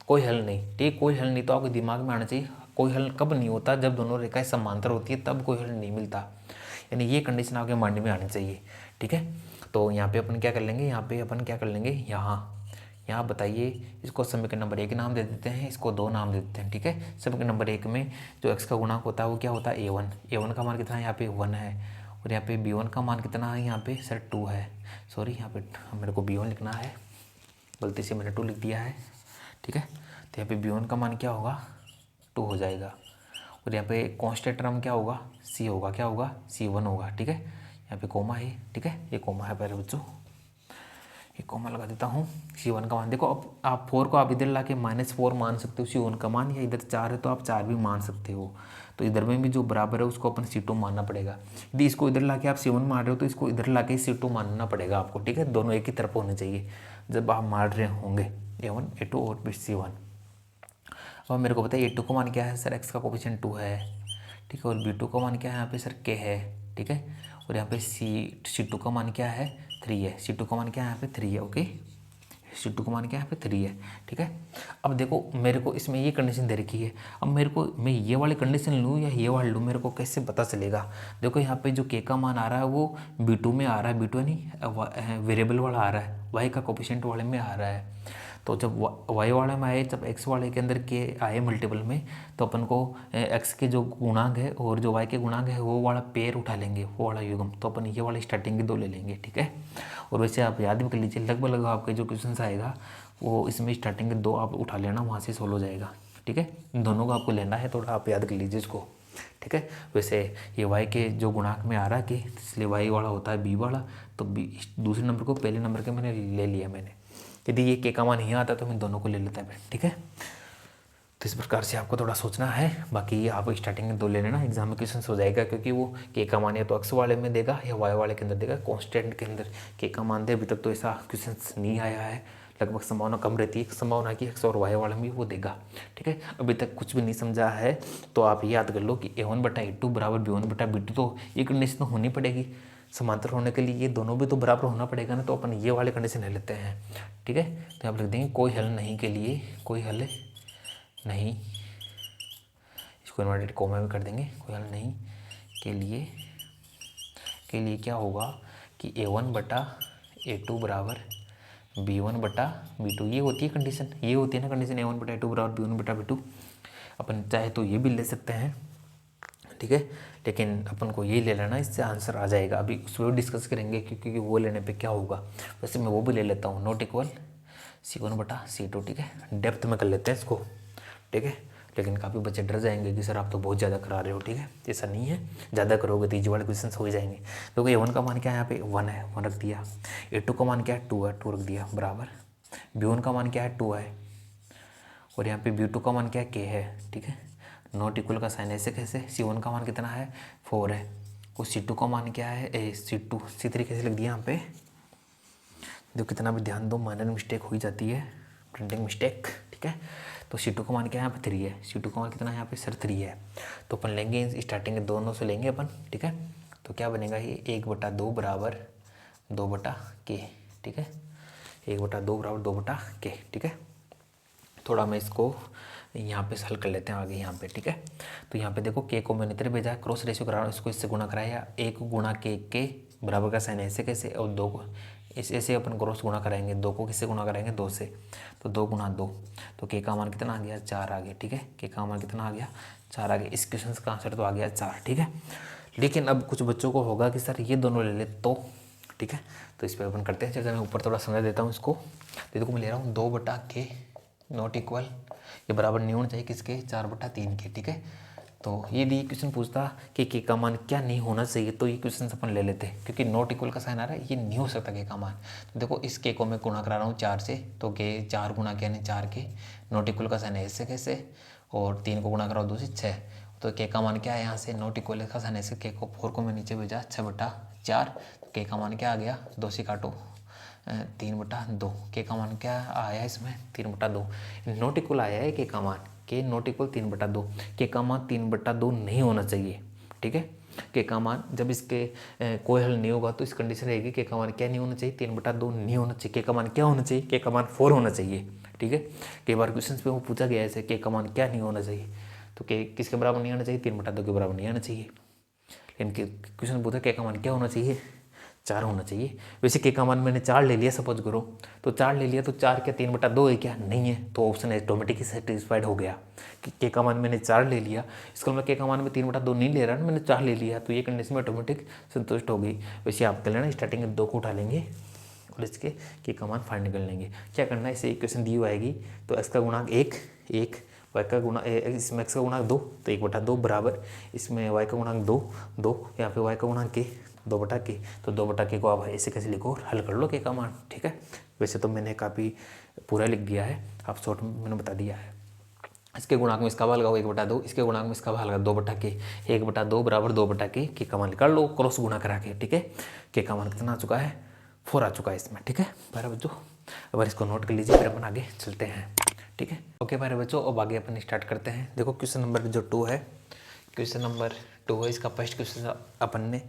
कोई हल नहीं, ठीक, कोई हल नहीं तो आपके दिमाग में आना चाहिए कोई हल कब नहीं होता, जब दोनों रेखाएं समांतर होती है तब कोई हल नहीं मिलता, यानी ये कंडीशन आपके माइंड में आनी चाहिए, ठीक है। तो यहाँ पे अपन क्या कर लेंगे, यहाँ बताइए, इसको समीकरण नंबर 1 नाम दे देते हैं, इसको 2 नाम दे देते हैं, ठीक है। समीकरण नंबर 1 में जो x का गुणांक होता है वो क्या होता है a1 का मान कितना है, यहाँ पे 1 है, और यहाँ पे b1 का मान कितना है, यहाँ पे सर 2 है, सॉरी यहाँ पे मेरे को b1 लिखना है, गलती से मैंने 2 लिख दिया है, ठीक है। तो यहाँ पे b1 का मान क्या होगा, 2 हो जाएगा, और यहाँ पे कांस्टेंट टर्म क्या होगा, c होगा, क्या होगा, c1 होगा, ठीक है। यहाँ पे कोमा है, ठीक है, ये कोमा है पहले बच्चों, ये कोमा लगा देता हूँ। c1 का मान देखो, अब आप 4 को आप इधर ला के -4 मान सकते हो c1 का मान, या इधर 4 है तो आप 4 भी मान सकते हो, तो इधर में भी जो बराबर है उसको अपन c2 मानना पड़ेगा। यदि इसको इधर ला के आप c1 मान रहे हो तो इसको इधर ला के c2 मानना पड़ेगा आपको, ठीक है। दोनों एक ही तरफ होने चाहिए जब आप मान रहे होंगे a1 a2 और फिर c1। अब मेरे को बताइए a2 का मान क्या है सर, x का कोफिशिएंट 2 है, ठीक है, और b2 का मान क्या है यहाँ पे सर k है, ठीक है, और यहाँ पे c2 का मान क्या है, 3 है, c2 का मान क्या है यहाँ पे 3 है, ओके, c2 का मान क्या है यहाँ पे 3 है, ठीक है। अब देखो मेरे को इसमें ये कंडीशन दे रखी है, अब मेरे को मैं ये वाली कंडीशन लूँ या ये वाली लूँ, मेरे को कैसे पता चलेगा। देखो यहाँ पे जो k का मान आ रहा है वो b2 में आ रहा है, b2 नहीं वेरिएबल वाला आ रहा है, y का कोफिशिएंट वाले में आ रहा है। तो जब y वाले में आए, जब x वाले के अंदर के आए मल्टीपल में, तो अपन को x के जो गुणांक है और जो y के गुणांक है वो वाला पेयर उठा लेंगे, वो वाला युग्म, तो अपन ये वाला स्टार्टिंग के 2 ले लेंगे, ठीक है। और वैसे आप याद भी कर लीजिए, लगभग आपके जो क्वेश्चन आएगा वो इसमें स्टार्टिंग के 2 आप उठा लेना, वहाँ से सोल्व हो जाएगा, ठीक है। इन दोनों को आपको लेना है, थोड़ा आप याद कर लीजिए इसको, ठीक है। वैसे ये y के जो गुणांक में आ रहा है कि, इसलिए y वाला होता है b वाला, तो b दूसरे नंबर को पहले नंबर के मैंने ले लिया मैंने, यदि ये k का मान नहीं आता तो मैं दोनों को ले लेता है, ठीक है। तो इस प्रकार से आपको थोड़ा सोचना है, बाकी आप स्टार्टिंग में 2 ले लेना, एग्जाम में क्वेश्चन हो जाएगा, क्योंकि वो k का मान या तो x वाले में देगा या y वाले के अंदर देगा, कांस्टेंट के अंदर k का मान दे। अभी तक तो ऐसा क्वेश्चन नहीं आया है, लगभग संभावना कम रहती है, संभावना की x और y वाले में वो देगा, ठीक है। अभी तक कुछ भी नहीं समझा है तो आप ये याद कर लो कि a1/a2 बराबर b1/b2, तो ये कंडीशन तो होनी पड़ेगी, समांतर होने के लिए ये दोनों भी तो बराबर होना पड़ेगा ना, तो अपन ये वाले कंडीशन ले लेते हैं, ठीक है। तो आप लिख देंगे कोई हल नहीं के लिए, कोई हल नहीं, इसको इन्वर्टेड कोमा में कर देंगे, कोई हल नहीं के लिए क्या होगा कि a1/a2 बराबर b1/b2, ये होती है कंडीशन, ये होती है ना कंडीशन, a1/a2 बराबर b1/b2। अपन चाहे तो ये भी ले सकते हैं, ठीक है, लेकिन अपन को ये ले लेना, इससे आंसर आ जाएगा। अभी उस पर डिस्कस करेंगे क्योंकि वो लेने पे क्या होगा, वैसे मैं वो भी ले लेता हूँ, नॉट इक्वल c1/c2, ठीक है, डेप्थ में कर लेते हैं इसको, ठीक है। लेकिन काफ़ी बच्चे डर जाएंगे कि सर आप तो बहुत ज़्यादा करा रहे हो, ठीक है, ऐसा नहीं है, ज़्यादा करोगे तो इजी वाले क्वेश्चन हो जाएंगे। तो a1 का मान क्या है, यहाँ पे 1 है, 1 रख दिया, a2 का मान क्या है, 2 है, 2 रख दिया, बराबर b1 का मान क्या है, 2 है, और यहाँ पे b2 का मान क्या है, k है, ठीक है। नॉट इक्वल का साइन ऐसे कैसे, c1 का मान कितना है, 4 है, और c2 का मान क्या है, c3 कैसे लिख दिया यहाँ पे, जो कितना भी ध्यान दो माइनर मिस्टेक हो ही जाती है, प्रिंटिंग मिस्टेक, ठीक है। तो c2 का मान क्या है, यहाँ पे 3 है, c2 का मान कितना है यहाँ पे सर 3 है, तो अपन लेंगे स्टार्टिंग के दोनों से लेंगे अपन, ठीक है। तो क्या बनेगा ये 1/2 बराबर 2/k, ठीक है, 1/2 बराबर 2/k, ठीक है। थोड़ा मैं इसको यहाँ पे हल कर लेते हैं आगे यहाँ पे, ठीक है। तो यहाँ पे देखो k को मैंने इधर भेजा, क्रॉस रेशियो करा रहा हूँ, इसको इससे गुणा कराया, 1 गुणा k बराबर का साइन ऐसे कैसे, और 2 को ऐसे अपन क्रॉस गुणा कराएंगे, 2 को किससे गुणा कराएंगे, 2 से, तो 2 गुणा 2, तो k का मान कितना आ गया, 4 आ गया, ठीक है, k का मान कितना आ गया, 4 आ गया। इस क्वेश्चन का आंसर तो आ गया 4, ठीक है। लेकिन अब कुछ बच्चों को होगा कि सर ये दोनों ले ले तो, ठीक है, तो इस पर अपन करते हैं। चलिए मैं ऊपर थोड़ा समझा देता हूँ इसको। देखो मैं ले रहा हूँ 2/k नॉट इक्वल, ये बराबर नहीं होना चाहिए किसके, 4/3 के, ठीक है। तो ये दी क्वेश्चन पूछता कि k का मान क्या नहीं होना चाहिए, तो ये क्वेश्चन अपन ले लेते हैं, क्योंकि नॉट इक्वल का साइन आ रहा है, ये नहीं हो सकता k का मान। तो देखो इस k को मैं गुणा करा रहा हूँ 4 से, तो k 4 गुणा के यानी 4k, नॉट इक्वल का साइन ऐसे कैसे, और 3 को गुणा कराओ 2 से 6, तो k का मान क्या है यहाँ से, नॉट इक्वल का साइन ऐसे, k को 4 को मैं नीचे भेजा 6/4, तो k का मान क्या आ गया, 2 से काटो 3/2, k का मान क्या आया इसमें, 3/2, नॉट इक्वल आया है k का मान, k नॉट इक्वल 3/2, k का मान 3/2 नहीं होना चाहिए, ठीक है। k का मान जब इसके कोई हल नहीं होगा तो इस कंडीशन रहेगी, k का मान क्या नहीं होना चाहिए, 3/2 नहीं होना चाहिए, k का मान क्या होना चाहिए, k का मान 4 होना चाहिए, ठीक है। कई बार क्वेश्चन पे वो पूछा गया ऐसे, k का मान क्या नहीं होना चाहिए, तो के किसके बराबर नहीं आना चाहिए, 3/2 के बराबर नहीं आना चाहिए। लेकिन क्वेश्चन पूछा के का मान क्या होना चाहिए, 4 होना चाहिए। वैसे के का मान मैंने 4 ले लिया सपोज करो, तो 4 ले लिया तो 4 क्या 3/2 है क्या, नहीं है, तो ऑप्शन ऑटोमेटिकली सेटिस्फाइड हो गया कि के का मान मैंने 4 ले लिया। इसका मतलब के का मान में 3/2 नहीं ले रहा ना, मैंने 4 ले लिया, तो ये कंडीशन में ऑटोमेटिक संतुष्ट हो गई। वैसे आप कर लेना, स्टार्टिंग में 2 को उठा लेंगे और इसके के का मान फाइंड कर लेंगे। क्या करना है, इसे इक्वेशन दी हुई आएगी तो x का गुणांक 1 y का गुणा इसमें x का गुणांक 2 तो 1/2 बराबर, इसमें y का गुणांक 2 यहाँ पे y का गुणांक के 2/k, तो 2/k को आप ऐसे कैसे लिखो और हल कर लो के का मान, ठीक है। वैसे तो मैंने काफ़ी पूरा लिख दिया है, आप शॉर्ट में मैंने बता दिया है। इसके गुणांक में इसका भाग लगाओ 1/2, इसके गुणांक में इसका भाग लगाओ 2/k, 1/2 बराबर 2/k के का मान निकाल लो क्रॉस गुणा करा के, ठीक है। के का मान कितना आ चुका है, 4 आ चुका है इसमें, ठीक है प्यारे बच्चों। अब इसको नोट कर लीजिए, फिर अपन आगे चलते हैं, ठीक है। ओके प्यारे बच्चों, अब आगे अपन स्टार्ट करते हैं। देखो क्वेश्चन नंबर जो 2 है, क्वेश्चन नंबर 2 है, इसका फर्स्ट क्वेश्चन अपन ने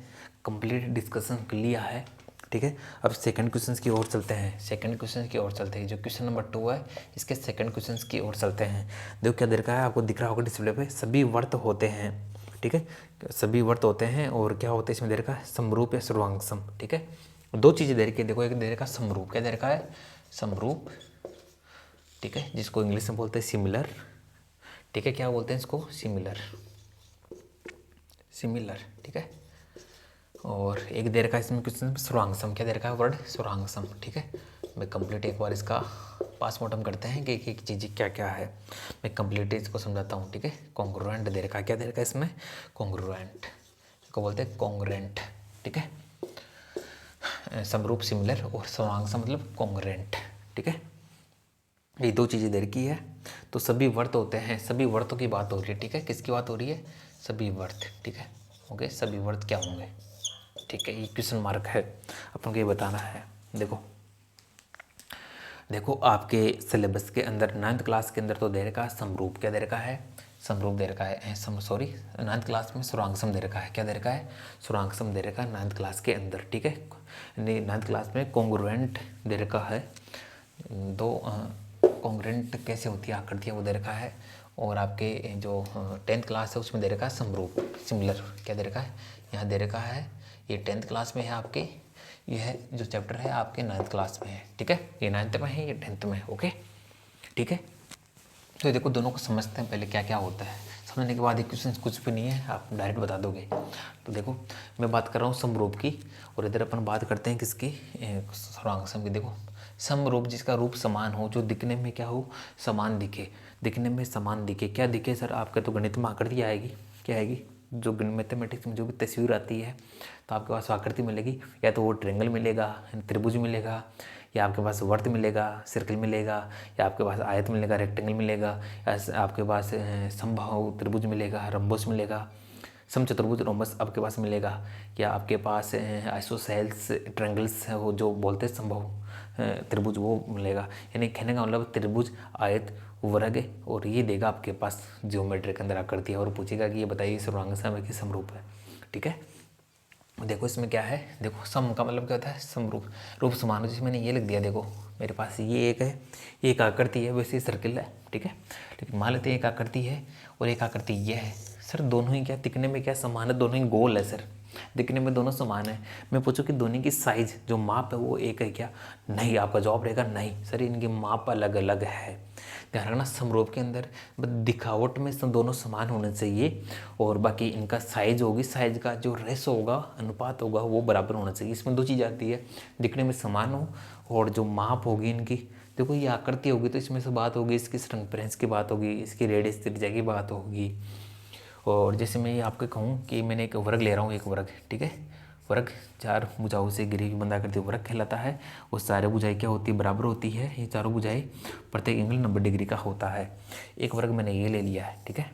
कंप्लीट डिस्कशन लिया है, ठीक है। अब सेकंड क्वेश्चन की ओर चलते हैं, सेकंड क्वेश्चन की ओर चलते हैं। जो क्वेश्चन नंबर 2 है इसके सेकंड क्वेश्चन की ओर चलते हैं। देखो क्या दे रखा है, आपको दिख रहा होगा डिस्प्ले पे, सभी वर्त होते हैं, ठीक है, सभी वर्त होते हैं। और क्या होता है इसमें दे रखा है, समरूप या सर्वांगसम, ठीक है। 2 चीज़ें दे रखी है, देखो एक दे रखा समरूप, क्या दे रखा है, समरूप, ठीक है, जिसको इंग्लिश में बोलते हैं सिमिलर, ठीक है, क्या बोलते हैं इसको, सिमिलर, सिमिलर, ठीक है। और एक दे रखा है इसमें क्वेश्चन सर्वांगसम, क्या दे रखा है वर्ड, सर्वांगसम, ठीक है। मैं कंप्लीट एक बार इसका पासमॉर्टम करते हैं कि एक चीज़ क्या क्या है, मैं कंप्लीट इसको समझाता हूँ, ठीक है। कॉन्ग्रुएंट दे रखा है, क्या दे रखा है इसमें, कॉन्ग्रुएंट, इसको बोलते हैं कॉन्ग्रुएंट, ठीक है। समरूप सिमिलर और सर्वांगसम मतलब कॉन्ग्रुएंट, ठीक है। ये 2 चीज़ें दे रखी है, तो सभी वर्त होते हैं, सभी वर्तों की बात हो रही है, ठीक है। किसकी बात हो रही है, सभी वर्त, ठीक है। ओके, सभी वर्त क्या होंगे, ठीक है, ये क्वेश्चन मार्क है, अपन को ये बताना है। देखो आपके सिलेबस के अंदर 9th क्लास के अंदर तो दे रखा है समरूप, क्या दे रखा है, समरूप दे रखा है, 9th क्लास में सर्वांगसम दे रखा है, क्या दे रखा है, सर्वांगसम दे रखा है 9th क्लास के अंदर, ठीक है। 9th क्लास में कॉन्ग्रुएंट दे रखा है, 2 कॉन्ग्रुएंट कैसे होती है आकृतियाँ वो दे रखा है। और आपके जो 10th क्लास है उसमें दे रखा है समरूप, सिमिलर, क्या दे रखा है, यहाँ दे रखा है, ये 10th क्लास में है आपके, यह जो चैप्टर है आपके 9th क्लास में है, ठीक है। ये 9th में है, ये 10th में है, ओके, ठीक है। तो देखो दोनों को समझते हैं पहले क्या क्या होता है, समझने के बाद ये क्वेश्चन कुछ भी नहीं है, आप डायरेक्ट बता दोगे। तो देखो मैं बात कर रहा हूँ समरूप की, और इधर अपन बात करते हैं किसकी, सर्वांगसम की। देखो समरूप जिसका रूप समान हो, जो दिखने में क्या हो, समान दिखे, दिखने में समान दिखे, क्या दिखे सर, आपके तो गणित में आकृति आएगी, क्या आएगी, जो मैथमेटिक्स में जो भी तस्वीर आती है तो आपके पास आकृति मिलेगी, या तो वो ट्रायंगल मिलेगा, त्रिभुज मिलेगा, या आपके पास वर्त मिलेगा, सर्कल मिलेगा, या आपके पास आयत मिलेगा, रेक्टेंगल मिलेगा, या आपके पास समबाहु त्रिभुज मिलेगा, रंबस मिलेगा, समचतुर्भुज रोमस आपके पास मिलेगा, या आपके पास आइसोसेल्स ट्रायंगल्स है वो जो बोलते हैं समबाहु त्रिभुज वो मिलेगा। यानी कहने का मतलब त्रिभुज, आयत, वर्ग, और ये देगा आपके पास ज्योमेट्री के अंदर आकृति है, और पूछेगा कि ये बताइए सर्वांगसम है कि समरूप है, ठीक है। देखो इसमें क्या है, देखो सम का मतलब क्या होता है, समरूप, रूप समान, जिसमें मैंने ये लिख दिया, देखो मेरे पास ये एक है, ये एक आकृति है, वैसे सर्किल है, ठीक है। लेकिन मान लेते हैं एक आकृति है और एक आकृति ये है, सर दोनों ही क्या दिखने में क्या समान है, दोनों ही गोल है सर, दिखने में दोनों समान है। मैं पूछूं कि दोनों की साइज जो माप है वो एक है क्या, नहीं, आपका जवाब रहेगा नहीं सर, इनकी माप अलग अलग है। ध्यान रखना समरूप के अंदर दिखावट में दोनों समान होने चाहिए, और बाकी इनका साइज होगी, साइज का जो रेशो होगा, अनुपात होगा, वो बराबर होना चाहिए। इसमें 2 चीज़ आती है, दिखने में समान हो, और जो माप होगी इनकी, देखो ये आकृति होगी तो इसमें से बात होगी, इसकी सरकमफ्रेंस की बात होगी, इसकी रेडियस त्रिज्या की बात होगी। और जैसे मैं ये आपको कहूँ कि मैंने एक वर्ग ले रहा हूँ, एक वर्ग, ठीक है, वर्ग 4 भुजाओं से घिरी हुई बंधाकृति वर्ग कहलाता है, और सारे भुजाएं क्या होती है, बराबर होती है, ये चारों भुजाएं प्रत्येक एंगल 90 डिग्री का होता है। एक वर्ग मैंने ये ले लिया है, ठीक है।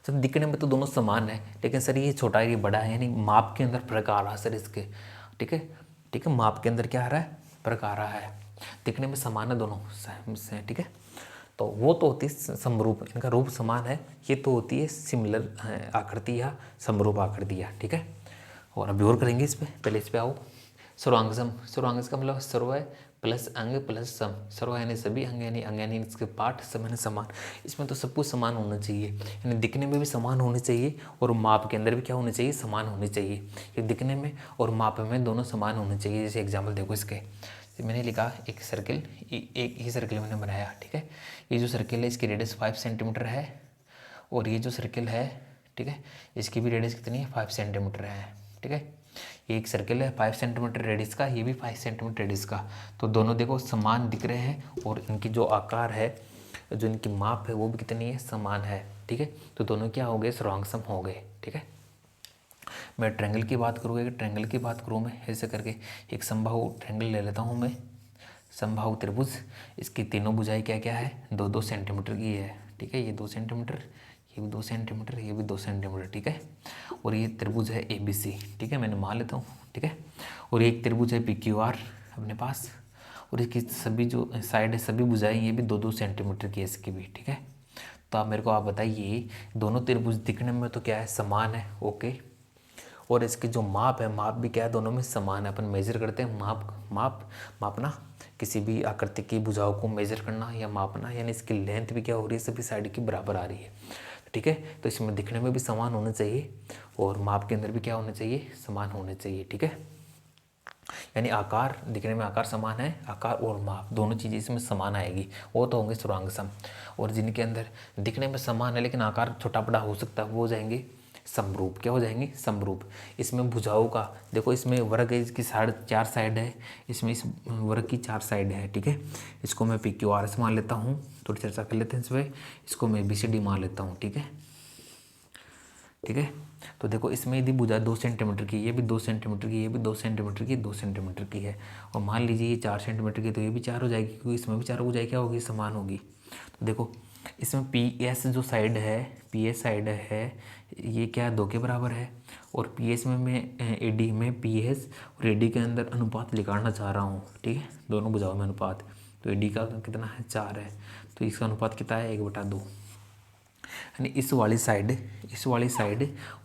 सर दिखने में तो दोनों समान है, लेकिन सर ये छोटा है, ये बड़ा है, यानी माप के अंदर फर्क आ रहा है सर इसके, ठीक है, ठीक है, माप के अंदर क्या आ रहा है, फर्क आ रहा है, दिखने में समान है दोनों से, ठीक है। तो वो तो होती है समरूप, इनका रूप समान है, ये तो होती है सिमिलर आकृति या समरूप आकृतियाँ, ठीक है। और अभी और करेंगे इस पर, पहले इस पर आओ। सर्वांगसम, सर्वांगसम का मतलब सर्व है, प्लस अंग प्लस सम, सर्व यानी सभी, अंग यानी इसके पार्ट, सम यानी समान। इसमें तो सब कुछ समान होना चाहिए, यानी दिखने में भी समान होने चाहिए और माप के अंदर भी क्या होने चाहिए, समान होने चाहिए। ये दिखने में और माप में दोनों समान होने चाहिए। जैसे एग्जाम्पल देखो इसके, मैंने लिखा एक सर्किल, एक ही सर्किल मैंने बनाया, ठीक है। ये जो सर्किल है इसकी रेडियस 5 सेंटीमीटर है और ये जो सर्किल है, ठीक है, इसकी भी रेडियस कितनी है, 5 सेंटीमीटर है, ठीक है। ये एक सर्किल है 5 सेंटीमीटर रेडियस का, ये भी 5 सेंटीमीटर रेडियस का, तो दोनों देखो समान दिख रहे हैं और इनकी जो आकार है, जो इनकी माप है वो भी कितनी है, समान है, ठीक है। तो दोनों क्या हो गए, सर्वांग सम हो गए, ठीक है। मैं ट्रायंगल की बात करूँगा, ट्रायंगल की बात करूँ मैं ऐसे करके, एक समबाहु ट्रायंगल ले लेता हूँ मैं, समबाहु त्रिभुज। इसकी तीनों भुजाएं क्या क्या है, 2-2 सेंटीमीटर की है, ठीक है। ये 2 सेंटीमीटर, ये भी 2 सेंटीमीटर, ये भी 2 सेंटीमीटर, ठीक है। और ये त्रिभुज है ABC, ठीक है, मैंने मान लेता हूँ, ठीक है। और एक त्रिभुज है PQR अपने पास, और इसकी सभी जो साइड है, सभी भुजाएं ये भी 2-2 सेंटीमीटर की है इसकी भी, ठीक है। तो आप मेरे को आप बताइए, दोनों त्रिभुज दिखने में तो क्या है, समान है, ओके। और इसकी जो माप है, माप भी क्या है, दोनों में समान है। अपन मेजर करते हैं, मापना, किसी भी आकृति की भुजाओं को मेजर करना या मापना, यानी इसकी लेंथ भी क्या हो रही है, सभी साइड की बराबर आ रही है, ठीक है। तो इसमें दिखने में भी समान होना चाहिए और माप के अंदर भी क्या होना चाहिए, समान होने चाहिए, ठीक है। यानी आकार, दिखने में आकार समान है, आकार और माप दोनों चीज़ें इसमें समान आएगी, वो तो होंगे सर्वांग सम। और जिनके अंदर दिखने में समान है लेकिन आकार छोटा बड़ा हो सकता है, वो हो जाएंगे समरूप। क्या हो जाएंगे, समरूप। इसमें भुजाओं का देखो, इसमें वर्ग है, इसकी 4 साइड है, इसमें इस वर्ग की 4 साइड है, ठीक है। इसको मैं PQRS मान लेता हूँ, थोड़ी चर्चा कर लेते हैं इस पर। इसको मैं ABCD मान लेता हूँ, ठीक है, ठीक है। तो देखो इसमें यदि भुजा 2 सेंटीमीटर की, ये भी 2 सेंटीमीटर की, ये भी 2 सेंटीमीटर की, 2 सेंटीमीटर की है, और मान लीजिए ये 4 सेंटीमीटर की, तो ये भी 4 हो जाएगी, क्योंकि इसमें भी 4 भुजाएं क्या होगी, समान होगी। तो देखो इसमें PS जो साइड है, PS साइड है, ये क्या है, 2 के बराबर है। और PS में मैं AD में PS और AD के अंदर अनुपात निकालना चाह रहा हूँ, ठीक है, दोनों भुजाओं में अनुपात। तो AD का कितना है, 4 है, तो इसका अनुपात कितना है, 1/2। यानी इस वाली साइड और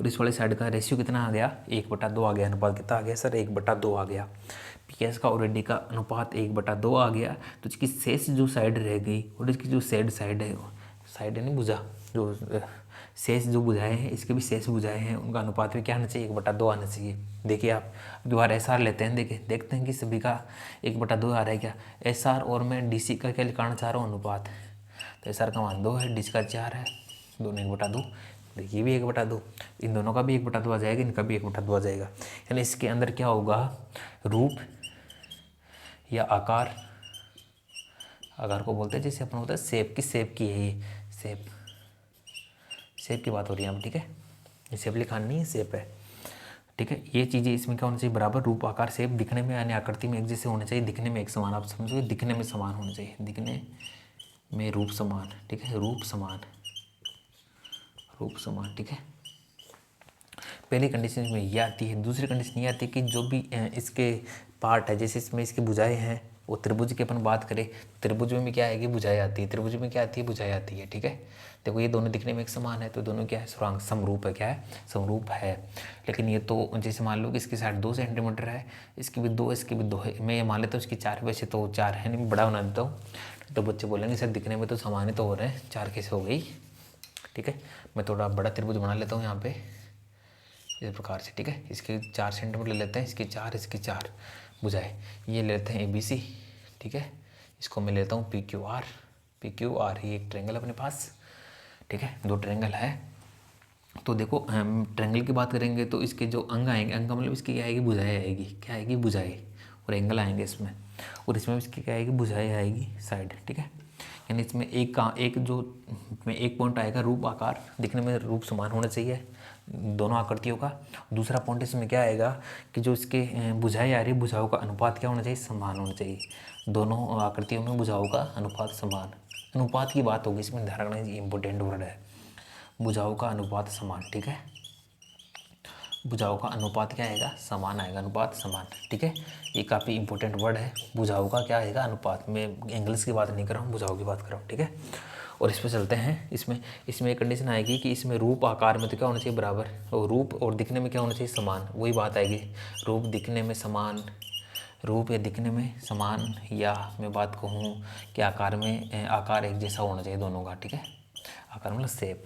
इस वाली साइड का रेशियो कितना आ गया, 1/2 आ गया। अनुपात कितना आ गया सर, 1/2 आ गया। PS का और AD का अनुपात 1/2 आ गया। तो इसकी शेष जो साइड रह गई और इसकी जो साइड है, साइड है नहीं भुजा, जो शेष जो भुजाएं हैं, इसके भी शेष भुजाएं हैं, उनका अनुपात भी क्या आना चाहिए, 1/2 आना चाहिए। देखिए आप दोबारा SR लेते हैं, देखते हैं कि सभी का 1/2 आ रहा है क्या। SR और मैं DC का क्या निकालना चाह रहा हूँ, अनुपात। तो SR का मान 2 है, DC का 4 है, दोनों 1/2। देखिए भी 1/2, इन दोनों का भी 1/2 आ जाएगा, इनका भी 1/2 आ जाएगा। यानी इसके अंदर क्या होगा, रूप या आकार, आकार को बोलते हैं जैसे अपन होता है शेप की है, ये शेप की बात हो रही है हम, ठीक है। शेप लिखा नहीं है, शेप है, ठीक है। ये चीज़ें इसमें क्या होना चाहिए, बराबर, रूप आकार शेप, दिखने में यानी आकृति में एक जैसे होने चाहिए, दिखने में एक समान, आप समझो, दिखने में समान होने चाहिए, दिखने में रूप समान, ठीक है, रूप समान, ठीक है। पहली कंडीशन में ये आती है। दूसरी कंडीशन ये आती है कि जो भी इसके पार्ट है, जैसे इसमें इसकी भुजाएं हैं, वो त्रिभुज की अपन बात करें, त्रिभुज में क्या आएगी, भुजाएं आती है, त्रिभुज में क्या आती है, भुजाएं आती है, ठीक है। देखो ये दोनों दिखने में एक समान है, तो दोनों क्या है, सर्वांग समरूप है, क्या है, समरूप है। लेकिन ये तो जैसे मान लो कि इसकी साइड 2 सेंटीमीटर है, इसकी भी 2, इसकी भी 2 है, मैं ये मान लेता हूँ इसकी 4, वैसे तो 4 है नहीं, बड़ा बना देता हूँ। तो बच्चे बोलेंगे सर दिखने में तो समान ही तो हो रहे हैं, 4 कैसे हो गई, ठीक है। मैं थोड़ा बड़ा त्रिभुज बना लेता हूँ यहाँ पे इस प्रकार से, ठीक है। इसके 4 सेंटीमीटर ले लेते हैं, इसकी 4, इसकी 4 भुजाएं, ये ले लेते हैं ABC, ठीक है। इसको मैं लेता हूँ PQR, ये एक ट्रायंगल अपने पास, ठीक है, 2 ट्रायंगल है। तो देखो हम ट्रायंगल की बात करेंगे तो इसके जो अंग आएंगे, अंग का मतलब इसकी क्या आएगी, भुजाएं आएगी, क्या आएगी, भुजाएं, और एंगल आएंगे इसमें, और इसमें इसकी क्या आएगी, भुजाएं आएगी साइड, ठीक है। यानी इसमें एक जो में एक पॉइंट आएगा, रूप आकार, दिखने में रूप समान होना चाहिए दोनों आकृतियों का। दूसरा पॉइंट इसमें क्या आएगा कि जो इसके भुजाएं आ रही है, भुजाओं का अनुपात क्या होना चाहिए, समान होना चाहिए। दोनों आकृतियों में भुजाओं का अनुपात समान, अनुपात की बात होगी इसमें, ध्यान रखना इंपॉर्टेंट वर्ड है, भुजाओं का अनुपात समान, ठीक है। भुजाओं का अनुपात क्या आएगा, समान आएगा, अनुपात समान, ठीक है। ये काफ़ी इंपॉर्टेंट वर्ड है, भुजाओं का क्या आएगा, अनुपात। मैं इंग्लिश की बात नहीं कर रहा हूँ, भुजाओं की बात कर रहा हूँ, ठीक है। और इस पर चलते हैं। इसमें एक कंडीशन आएगी कि इसमें रूप आकार में तो क्या होना चाहिए, बराबर, और रूप और दिखने में क्या होना चाहिए, समान। वही बात आएगी, रूप दिखने में समान, रूप या दिखने में समान, या मैं बात कहूँ कि आकार में आकार एक जैसा होना चाहिए दोनों का, ठीक है। आकार मतलब शेप,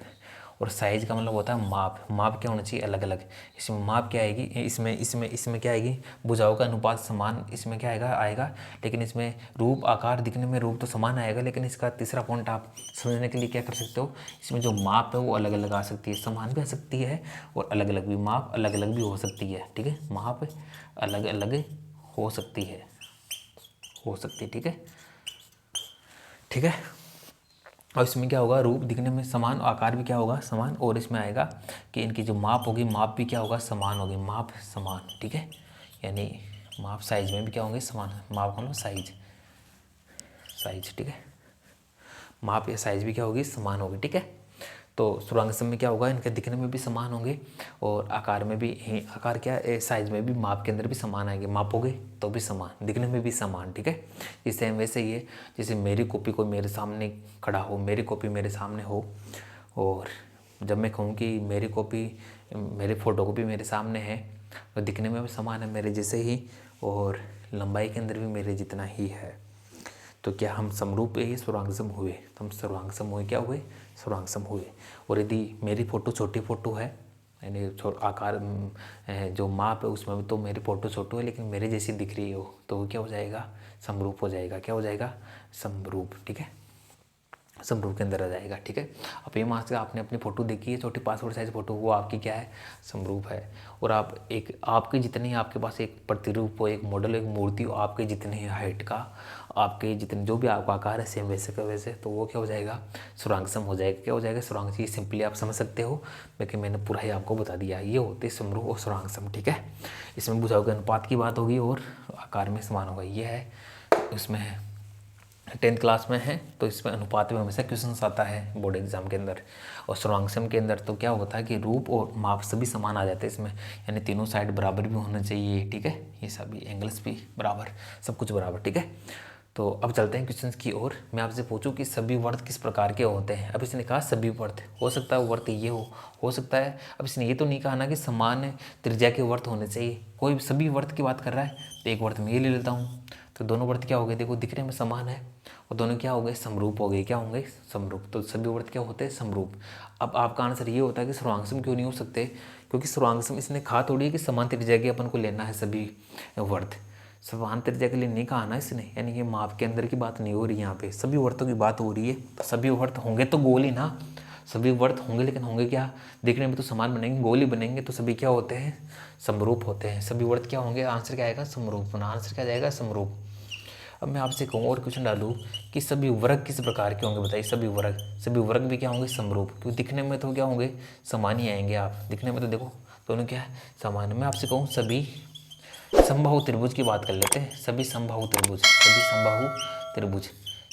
और साइज का मतलब होता है माप। माप क्या होना चाहिए? अलग अलग। इसमें माप क्या आएगी? इसमें क्या आएगी? भुजाओं का अनुपात समान, इसमें क्या आएगा। लेकिन इसमें रूप आकार दिखने में रूप तो समान आएगा, लेकिन इसका तीसरा पॉइंट आप समझने के लिए क्या कर सकते हो, इसमें जो माप है वो अलग अलग आ सकती है, समान भी आ सकती है और अलग अलग भी, माप अलग अलग भी हो सकती है, ठीक है। माप अलग अलग हो सकती है, ठीक है, ठीक है। और इसमें क्या होगा, रूप दिखने में समान, आकार भी क्या होगा, समान, और इसमें आएगा कि इनकी जो माप होगी, माप भी क्या होगा, समान होगी, माप समान, ठीक है। यानी माप साइज में भी क्या होंगे, समान। माप मतलब साइज, ठीक है। माप या साइज भी क्या होगी, समान होगी, ठीक है। तो सुरांगसम में क्या होगा, इनके दिखने में भी समान होंगे और आकार में भी, आकार क्या, साइज में भी, माप के अंदर भी समान आएंगे। मापोगे तो भी समान, दिखने में भी समान, ठीक है। इस सेम वैसे ही है, जैसे मेरी कॉपी को मेरे सामने खड़ा हो, मेरी कॉपी मेरे सामने हो, और जब मैं कहूँ कि मेरी कॉपी, मेरी फ़ोटो कॉपी मेरे सामने है, तो दिखने में भी समान है मेरे जैसे ही, और लंबाई के अंदर भी मेरे जितना ही है। तो क्या हम समरूप ही सर्वांगसम हुए? तो हम सर्वांगसम हुए, क्या हुए, सर्वांगसम हुए। और यदि मेरी फ़ोटो छोटी फ़ोटो है, यानी आकार जो माप है उसमें भी तो मेरी फ़ोटो छोटो है, लेकिन मेरे जैसी दिख रही हो, तो वो क्या हो जाएगा, समरूप हो जाएगा। क्या हो जाएगा, समरूप, ठीक है, समरूप के अंदर आ जाएगा, ठीक है। अब ये मान से आपने अपनी फ़ोटो देखी है, छोटी पासपोर्ट साइज़ फ़ोटो, वो आपकी क्या है, समरूप है। और आप एक, आपके जितने, आपके पास एक प्रतिरूप हो, एक मॉडल, एक मूर्ति हो, आपके जितने हाइट का, आपके जितने जो भी आपका आकार है सेम वैसे का वैसे, तो वो क्या हो जाएगा, सुरांगसम हो जाएगा। क्या हो जाएगा, सुरांग। ये सिंपली आप समझ सकते हो, लेकिन मैंने पूरा ही आपको बता दिया। ये होते समरूप और सुरांगसम, ठीक है। इसमें भुजाओं के अनुपात की बात होगी और आकार में समान होगा, ये है। इसमें 10th क्लास में है तो इसमें अनुपात में हमेशा क्वेश्चन आता है बोर्ड एग्जाम के अंदर। और सर्वांगसम के अंदर तो क्या होता है कि रूप और माप सभी समान आ जाते हैं इसमें, यानी तीनों साइड बराबर भी होना चाहिए, ठीक है। ये सभी एंगल्स भी बराबर, सब कुछ बराबर, ठीक है। तो अब चलते हैं क्वेश्चंस की ओर। मैं आपसे पूछूं कि सभी वर्त किस प्रकार के होते हैं। अब इसने कहा सभी वर्त, हो सकता है वर्त ये हो सकता है। अब इसने ये तो नहीं कहा ना कि समान त्रिज्या के वर्त होने चाहिए। कोई सभी वर्त की बात कर रहा है तो एक वर्त मैं ये ले लेता हूँ, तो दोनों वर्त क्या हो गए, देखो दिखने में समान है और दोनों क्या हो गए, समरूप हो गए। क्या होंगे, समरूप। तो सभी वर्त क्या होते हैं, समरूप। अब आपका आंसर ये होता है कि सर्वांगसम क्यों नहीं हो सकते, क्योंकि सर्वांगसम इसने कहा थोड़ी है कि समान त्रिज्या के अपन को लेना है सभी वर्त। समान त्रिज्या के लिए नहीं कहा ना इसने, यानी ये माप के अंदर की बात नहीं हो रही, यहाँ पे सभी वर्तों की बात हो रही है। तो सभी वर्त होंगे तो गोल ही ना, सभी वर्त होंगे, लेकिन होंगे क्या, दिखने में तो समान बनेंगे, गोल ही बनेंगे, तो सभी क्या होते हैं, समरूप होते हैं। सभी वर्त क्या होंगे, आंसर क्या आएगा, समरूप। आंसर क्या जाएगा, समरूप। अब मैं आपसे कहूँ और क्वेश्चन डालूँ कि सभी वर्ग किस प्रकार के होंगे, बताइए। सभी वर्ग भी क्या होंगे, समरूप, क्योंकि दिखने में तो क्या होंगे, समान ही आएंगे। आप दिखने में तो देखो दोनों क्या है, समान। मैं आपसे कहूँ सभी समबाहु त्रिभुज की बात कर लेते हैं। सभी समबाहु त्रिभुज,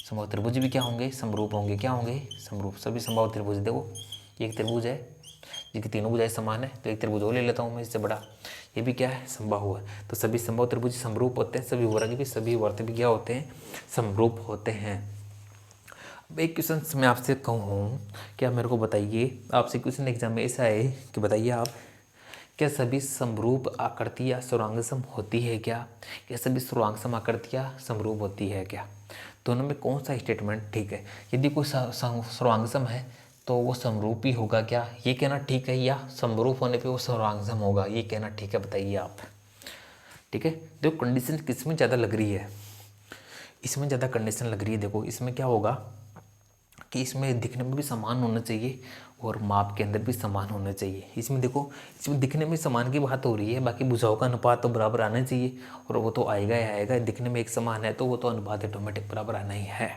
समबाहु त्रिभुज भी क्या होंगे, समरूप होंगे। क्या होंगे, समरूप। सभी समबाहु त्रिभुज, देखो एक त्रिभुज है जिसकी तीनों भुजाएं समान है, तो एक त्रिभुज और ले लेता हूँ मैं इससे बड़ा, ये भी क्या है, समबाहु है। तो सभी समबाहु त्रिभुज समरूप होते हैं, सभी वर्ग भी, सभी वर्त भी क्या होते हैं, समरूप होते हैं। अब एक क्वेश्चन मैं आपसे कहूँ, क्या मेरे को बताइए, आपसे क्वेश्चन एग्जाम में ऐसा है कि बताइए आप, क्या सभी समरूप आकृतियाँ सर्वांगसम होती है क्या सभी सर्वांगसम आकृतियाँ समरूप होती है क्या? दोनों में कौन सा स्टेटमेंट ठीक है? यदि कोई सर्वांगसम है तो वो समरूप ही होगा क्या, ये कहना ठीक है, या समरूप होने पे वो सर्वांगसम होगा, ये कहना ठीक है? बताइए आप, ठीक है। देखो कंडीशन किसमें ज़्यादा लग रही है, इसमें ज़्यादा कंडीशन लग रही है। देखो इसमें क्या होगा कि इसमें दिखने में भी समान होना चाहिए और माप के अंदर भी समान होना चाहिए। इसमें देखो, इसमें दिखने में समान की बात हो रही है, बाकी भुजाओं का अनुपात तो बराबर आना चाहिए, और वो तो आएगा ही आएगा। दिखने में एक समान है तो वो तो अनुपात ऑटोमेटिक बराबर आना ही है,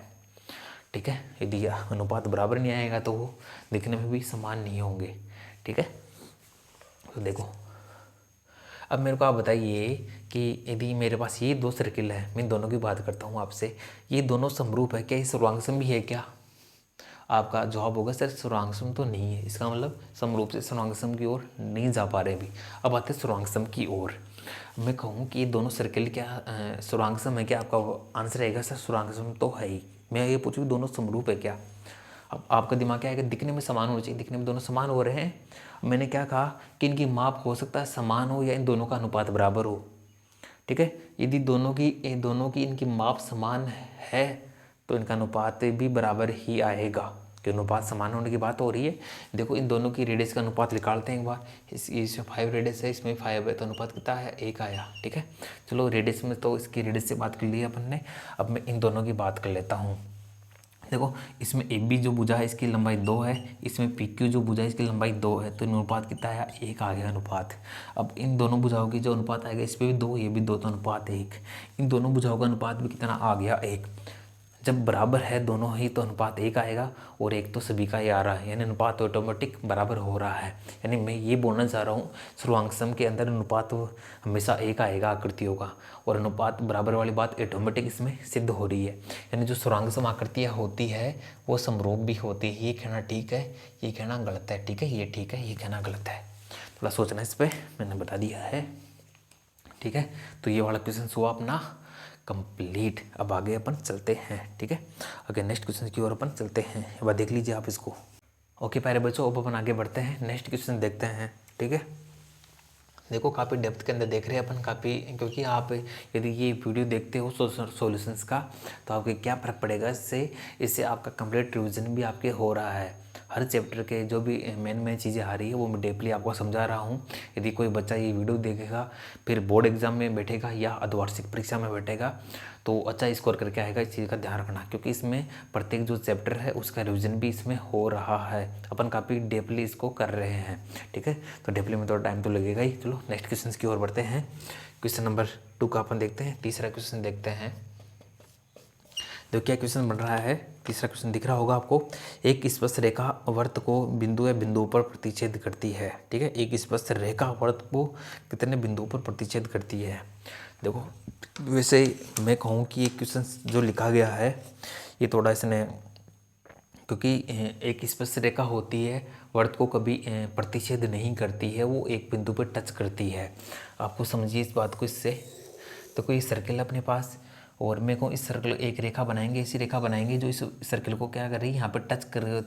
ठीक है। यदि अनुपात बराबर नहीं आएगा तो वो दिखने में भी समान नहीं होंगे, ठीक है। तो देखो अब मेरे को आप बताइए कि यदि मेरे पास ये दो सर्किल है, मैं दोनों की बात करता हूँ आपसे, ये दोनों समरूप है क्या, ये सर्वांगसम भी है क्या? आपका जवाब होगा सर सर्वांगसम तो नहीं है। इसका मतलब समरूप से सर्वांगसम की ओर नहीं जा पा रहे अभी। अब आते हैं सर्वांगसम की ओर। मैं कहूँ कि ये दोनों सर्किल क्या सर्वांगसम है क्या? आपका आंसर रहेगा सर सर्वांगसम तो है ही। मैं ये पूछूँ दोनों समरूप है क्या? अब आपका दिमाग क्या है कि दिखने में समान होना चाहिए, दिखने में दोनों समान हो रहे हैं। मैंने क्या कहा कि इनकी माप हो सकता है समान हो या इन दोनों का अनुपात बराबर हो, ठीक है। यदि दोनों की इनकी माप समान है तो इनका अनुपात भी बराबर ही आएगा, कि अनुपात समान होने की बात हो रही है। देखो इन दोनों की रेडियस का अनुपात निकालते हैं एक बार। इसमें 5 रेडियस है, इसमें 5 है, तो अनुपात कितना है, 1 आया। ठीक है, चलो रेडियस में तो इसकी रेडियस से बात कर ली अपन ने। अब मैं इन दोनों की बात कर लेता हूँ। देखो इसमें ए बी जो भुजा है इसकी लंबाई 2 है, इसमें पी क्यू जो भुजा है इसकी लंबाई 2 है, तो अनुपात कितना आया, 1 आ गया अनुपात। अब इन दोनों भुजाओं की जो अनुपात आएगा, इस पर भी 2, ये भी 2, तो अनुपात 1। इन दोनों भुजाओं का अनुपात भी कितना आ गया, 1। जब बराबर है दोनों ही तो अनुपात 1 आएगा, और 1 तो सभी का ही आ रहा है, यानी अनुपात ऑटोमेटिक बराबर हो रहा है। यानी मैं ये बोलना चाह रहा हूँ सर्वांग सम के अंदर अनुपात हमेशा 1 आएगा आकृतियों का, और अनुपात बराबर वाली बात ऑटोमेटिक इसमें सिद्ध हो रही है। यानी जो सर्वांग सम आकृतियाँ होती है वो समरूप भी होती है। ये कहना ठीक है, ये कहना गलत है। ठीक है, ये ठीक है, ये कहना गलत है। थोड़ा सोचना इस पर, मैंने बता दिया है। ठीक है, तो ये वाला क्वेश्चन हुआ अपना कंप्लीट। अब आगे अपन चलते हैं। ठीक है, आगे नेक्स्ट क्वेश्चन की ओर अपन चलते हैं। अब देख लीजिए आप इसको। ओके प्यारे बच्चों, अब अपन आगे बढ़ते हैं, नेक्स्ट क्वेश्चन देखते हैं। ठीक है, देखो काफ़ी डेप्थ के अंदर देख रहे हैं अपन काफ़ी, क्योंकि आप यदि ये वीडियो देखते हो सॉल्यूशंस का, तो आपके क्या फ़र्क पड़ेगा इससे आपका कंप्लीट रिवीजन भी आपके हो रहा है। हर चैप्टर के जो भी मेन चीज़ें आ रही है वो मैं डीपली आपको समझा रहा हूँ। यदि कोई बच्चा ये वीडियो देखेगा, फिर बोर्ड एग्जाम में बैठेगा या अर्धवार्षिक परीक्षा में बैठेगा, तो अच्छा स्कोर करके आएगा। इस चीज़ का ध्यान रखना, क्योंकि इसमें प्रत्येक जो चैप्टर है उसका रिवीजन भी इसमें हो रहा है। अपन काफ़ी डीपली इसको कर रहे हैं। ठीक है, तो डीपली में थोड़ा टाइम तो लगेगा ही। चलो नेक्स्ट क्वेश्चन की ओर बढ़ते हैं। क्वेश्चन नंबर 2 का अपन देखते हैं। तीसरा क्वेश्चन देखते हैं। देखो क्या क्वेश्चन बन रहा है। तीसरा क्वेश्चन दिख रहा होगा आपको। एक स्पर्श रेखा वर्त को बिंदु या बिंदु पर प्रतिच्छेद करती है। ठीक है, एक स्पर्श रेखा वर्त को कितने बिंदुओं पर प्रतिच्छेद करती है। देखो वैसे मैं कहूँ कि ये क्वेश्चन जो लिखा गया है ये थोड़ा इसने, क्योंकि एक स्पर्श रेखा होती है वर्त को कभी प्रतिच्छेद नहीं करती है, वो एक बिंदु पर टच करती है। आपको समझिए इस बात को इससे। तो कोई सर्किल अपने पास, और मेरे को इस सर्कल एक रेखा बनाएंगे, ऐसी रेखा बनाएंगे जो इस सर्कल को क्या कर रही है, यहाँ पर टच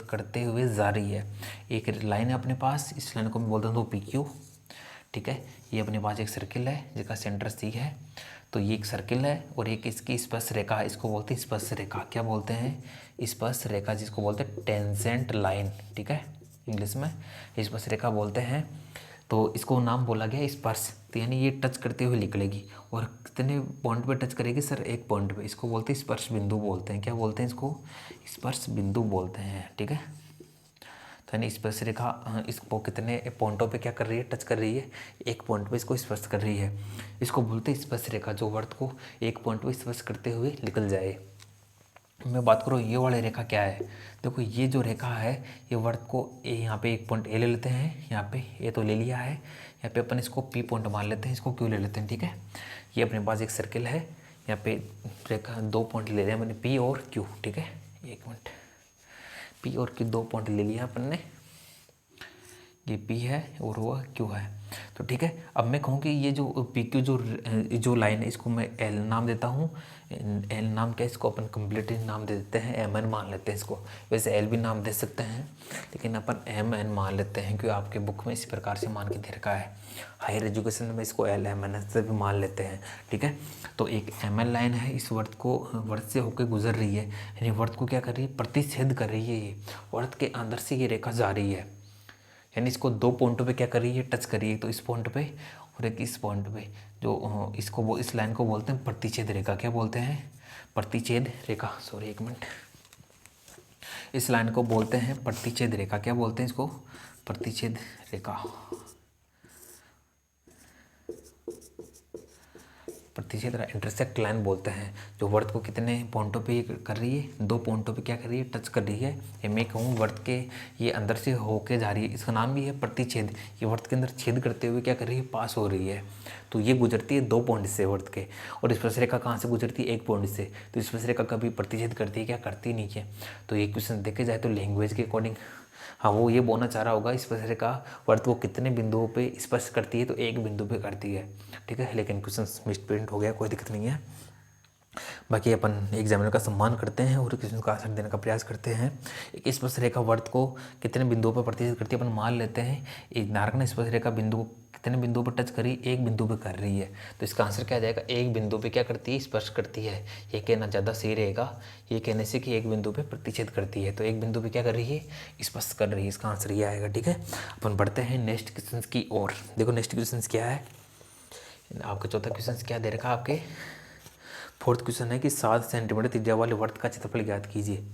करते हुए जा रही है। एक लाइन है अपने पास, इस लाइन को मैं बोलता हूँ तो पी क्यू। ठीक है, ये अपने पास एक सर्किल है जिसका सेंटर सी है। तो ये एक सर्किल है और एक इसकी स्पर्श रेखा है, इसको बोलते हैं स्पर्श रेखा। क्या बोलते हैं, स्पर्श रेखा, जिसको बोलते हैं टेंजेंट लाइन। ठीक है, इंग्लिश में स्पर्श रेखा बोलते हैं। तो इसको नाम बोला गया स्पर्श। तो यानी ये टच करते हुए निकलेगी, और कितने पॉइंट पे टच करेगी सर, एक पॉइंट पे। इसको बोलते हैं स्पर्श बिंदु बोलते हैं। क्या बोलते हैं इसको, स्पर्श बिंदु बोलते हैं। ठीक है, तो यानी स्पर्श रेखा इसको कितने पॉइंटों पे क्या कर रही है, टच कर रही है, एक पॉइंट पे इसको स्पर्श कर रही है। इसको बोलते हैं स्पर्श रेखा, जो वर्त को एक पॉइंट पे स्पर्श करते हुए निकल जाए। मैं बात करूँ ये वाली रेखा क्या है। देखो ये जो रेखा है ये वर्त को यहाँ पे एक पॉइंट ए ले लेते हैं, यहाँ पे ए तो ले लिया है, यहाँ पे अपन इसको पी पॉइंट मान लेते हैं, इसको क्यू ले लेते हैं। ठीक है, ये अपने पास एक सर्किल है, यहाँ पे रेखा 2 पॉइंट ले रहे हैं मैंने, पी और क्यू। ठीक है, एक मिनट, पी और क्यू 2 पॉइंट ले लिया अपन ने, ये पी है और वो क्यू है। तो ठीक है, अब मैं कहूँ कि ये जो पी क्यू जो लाइन है इसको मैं एल नाम देता हूँ। एल नाम क्या, इसको अपन कंप्लीट नाम दे देते हैं, एम एन मान लेते हैं इसको। वैसे एल भी नाम दे सकते हैं, लेकिन अपन एम एन मान लेते हैं, क्योंकि आपके बुक में इसी प्रकार से मान के दे रखा है। हायर एजुकेशन में इसको एल एम एन से भी मान लेते हैं। ठीक है, तो एक एम एल लाइन है, इस वर्त से होकर गुजर रही है, यानी वर्त को क्या कर रही है, प्रतिच्छेद कर रही है। ये वर्त के अंदर से ये रेखा जा रही है, यानी इसको 2 पॉइंटों पे क्या कर रही है, टच कर रही है। तो इस पॉइंट पे और एक इस पॉइंट पे, जो इसको वो इस लाइन को बोलते हैं प्रतिच्छेद रेखा। क्या बोलते हैं, प्रतिच्छेद रेखा। सॉरी एक मिनट, इस लाइन को बोलते हैं प्रतिच्छेद रेखा। क्या बोलते हैं इसको, प्रतिच्छेद रेखा। प्रतिच्छेद इंटरसेक्ट लाइन बोलते हैं, जो वर्त को कितने पॉइंटों पे कर रही है, 2 पॉइंटों पे क्या कर रही है, टच कर रही है। ये मैं कहूँ वर्त के ये अंदर से होके जा रही है, इसका नाम भी है प्रतिच्छेद। ये वर्त के अंदर छेद करते हुए क्या कर रही है, पास हो रही है। तो ये गुजरती है 2 पॉइंट से वर्त के, और स्पर्श रेखा कहाँ से गुजरती है, 1 पॉइंट से। तो स्पर्श रेखा कभी प्रतिच्छेद करती है क्या, करती नहीं है। तो ये क्वेश्चन देखे जाए तो लैंग्वेज के अकॉर्डिंग, हाँ वो ये बोलना चाह रहा होगा स्पर्श रेखा वर्त को कितने बिंदुओं पे स्पर्श करती है, तो 1 बिंदु पे करती है। ठीक है, लेकिन क्वेश्चन मिसप्रिंट हो गया, कोई दिक्कत नहीं है। बाकी अपन एग्जामिनर का सम्मान करते हैं और क्वेश्चन का आंसर देने का प्रयास करते हैं। एक स्पर्श रेखा वर्त को कितने बिंदुओं पर प्रतिच्छेद करती है अपन मान लेते हैं। एक नार्गन स्पर्श रेखा बिंदु को कितने बिंदु पर टच करी, एक बिंदु पे कर रही है। तो इसका आंसर क्या आ जाएगा, एक बिंदु पे क्या करती है, स्पर्श करती है। ये कहना ज़्यादा सही रहेगा ये कहने से कि एक बिंदु पे प्रतिच्छेद करती है। तो एक बिंदु पे क्या कर रही है, स्पर्श कर रही है। इसका आंसर ये आएगा। ठीक है, अपन बढ़ते हैं नेक्स्ट क्वेश्चन की ओर। देखो नेक्स्ट क्वेश्चन क्या है आपका, चौथा क्वेश्चन क्या दे रखा है आपके, फोर्थ क्वेश्चन है कि 7 सेंटीमीटर त्रिज्या वाले वर्त का क्षेत्रफल ज्ञात कीजिए।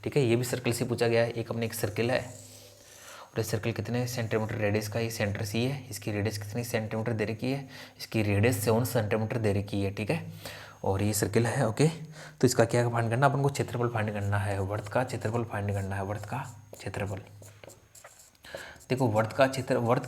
ठीक है, ये भी सर्कल से पूछा गया है। एक अपने एक सर्कल है और ये सर्कल कितने सेंटीमीटर रेडियस का, ये सेंटर सी है, इसकी रेडियस कितनी सेंटीमीटर दे रखी है, इसकी रेडियस 7 सेंटीमीटर दे रखी है। ठीक है, और ये सर्कल है। ओके, तो इसका क्या फाइंड करना, अपन को क्षेत्रफल फाइंड करना है, वर्त का क्षेत्रफल फाइंड करना है, वर्त का क्षेत्रफल। देखो वर्त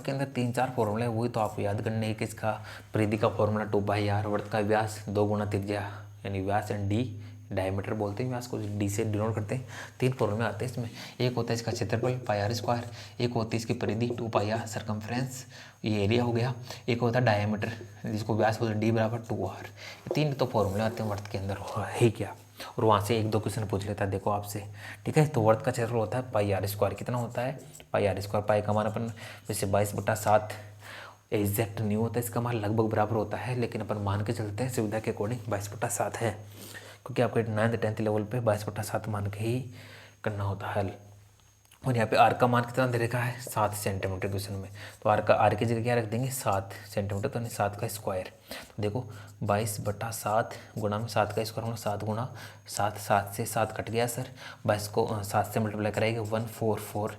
के अंदर 3-4 फॉर्मूला है, वही तो आपको याद करने है कि इसका परिधि का फॉर्मूला 2πr, वर्त का व्यास 2 गुना त्रिज्या यानी व्यास एंड डी, डायमीटर बोलते हैं व्यास को, डी से डिनोट करते हैं। 3 फॉर्मूले आते हैं इसमें। एक होता है इसका क्षेत्रफल πr², एक होती है इसकी परिधि 2πr सर्कमफ्रेंस, ये एरिया हो गया, एक होता है डायमीटर जिसको व्यास बोलते हैं, डी बराबर 2r। ये 3 तो फॉर्मूले आते हैं वर्त के अंदर, है क्या। और वहाँ से 1-2 क्वेश्चन पूछ लेता है देखो आपसे। ठीक है, तो वर्त का क्षेत्रफल होता है πr²। कितना होता है πr², पाई का मान अपन जैसे 22/7 एग्जैक्ट नहीं होता, इसका मान लगभग बराबर होता है, लेकिन अपन मान के चलते हैं सुविधा के अकॉर्डिंग 22/7 है, क्योंकि आपके 9th-10th लेवल पे 22/7 मान के ही करना होता है हल। और यहाँ पे आर का मान कितना दे रखा है, 7 सेंटीमीटर क्वेश्चन में। तो आर की जगह क्या रख देंगे, 7 सेंटीमीटर, तो 7 का स्क्वायर। तो देखो 22/7 गुणा में 7 का स्क्वायर होना 7 गुणा 7, 7 से 7 कट गया सर, 22 को 7 से मल्टीप्लाई कराएंगे 144,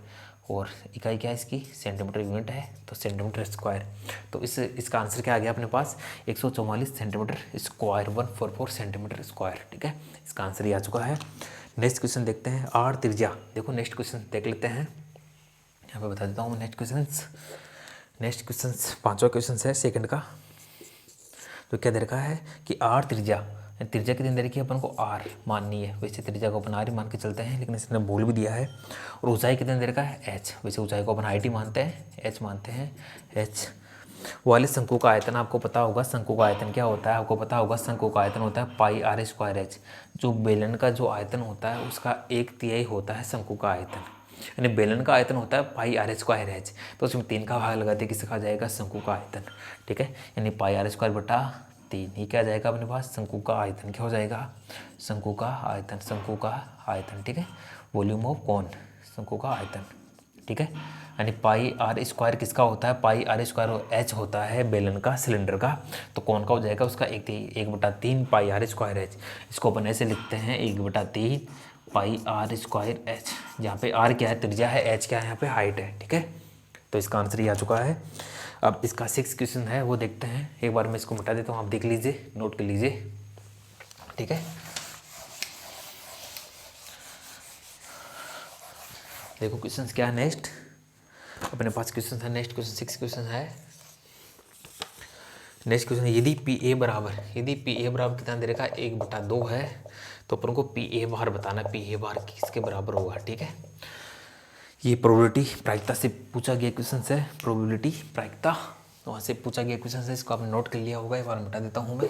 और इकाई क्या है इसकी, सेंटीमीटर यूनिट है, तो सेंटीमीटर स्क्वायर। तो इसका आंसर क्या आ गया अपने पास, 144 सेंटीमीटर स्क्वायर, 144 सेंटीमीटर स्क्वायर। ठीक है, इसका आंसर ये आ चुका है। नेक्स्ट क्वेश्चन देखते हैं, आर त्रिज्या। देखो नेक्स्ट क्वेश्चन देख लेते हैं, यहाँ पे बता देता हूँ नेक्स्ट क्वेश्चन 5वां क्वेश्चन है सेकंड का। तो क्या दे रखा है कि आर त्रिज्या कितनी दे रखी है, अपन को आर माननी है। वैसे त्रिज्या को अपन आर ही मान के चलते हैं, लेकिन इसने बोल भी दिया है। और ऊंचाई कितनी दे रखा है, एच। वैसे ऊंचाई को अपन हाइट ही मानते हैं, एच मानते हैं, एच। वाले शंकु का आयतन आपको पता होगा, शंकु का आयतन क्या होता है आपको पता होगा, शंकु का आयतन होता है πr²h। जो बेलन का जो आयतन होता है उसका 1/3 होता है शंकु का आयतन, यानी बेलन का आयतन होता है πr²h। तो उसमें 3 का भाग लगाते किसका जाएगा, शंकु का आयतन। ठीक है, यानी πr²/3, ये क्या जाएगा अपने पास, शंकु का आयतन। क्या हो जाएगा, शंकु का आयतन, शंकु का आयतन। ठीक है, वॉल्यूम ऑफ कोन, शंकु का आयतन। ठीक है, यानी πr² किसका होता है, πr²h होता है बेलन का, सिलेंडर का। तो कौन का हो जाएगा उसका 1/3 πr²h। इसको अपन ऐसे लिखते हैं 1/3 πr²h, जहाँ पे r क्या है, त्रिज्या है, h क्या है यहाँ पे, हाइट है। ठीक है, तो इसका आंसर ये आ चुका है। अब इसका 6 क्वेश्चन है वो देखते हैं। एक बार मैं इसको मिटा देता हूँ, आप देख लीजिए, नोट कर लीजिए। ठीक है, देखो क्वेश्चंस क्या है नेक्स्ट अपने पास क्वेश्चन है। नेक्स्ट क्वेश्चन 6 क्वेश्चन है। नेक्स्ट क्वेश्चन, यदि पी ए बराबर कितना दे रखा है, 1/2 है, तो अपन को पी ए बार बताना, पी ए बार किसके बराबर होगा। ठीक है, ये प्रोबेबिलिटी प्रायिकता से पूछा गया क्वेश्चन है, प्रोबेबिलिटी प्रायिकता वहाँ से पूछा गया क्वेश्चन है, इसको आपने नोट कर लिया होगा। एक बार मिटा देता हूँ मैं।